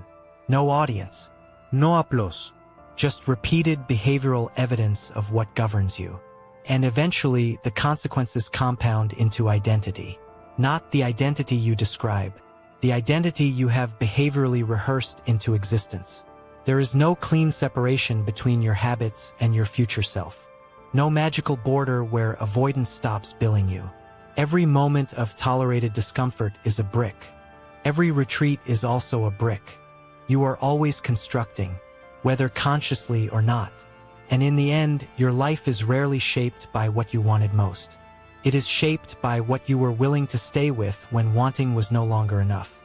No audience. No applause. Just repeated behavioral evidence of what governs you. And eventually, the consequences compound into identity. Not the identity you describe, the identity you have behaviorally rehearsed into existence. There is no clean separation between your habits and your future self. No magical border where avoidance stops billing you. Every moment of tolerated discomfort is a brick. Every retreat is also a brick. You are always constructing, whether consciously or not. And in the end, your life is rarely shaped by what you wanted most. It is shaped by what you were willing to stay with when wanting was no longer enough.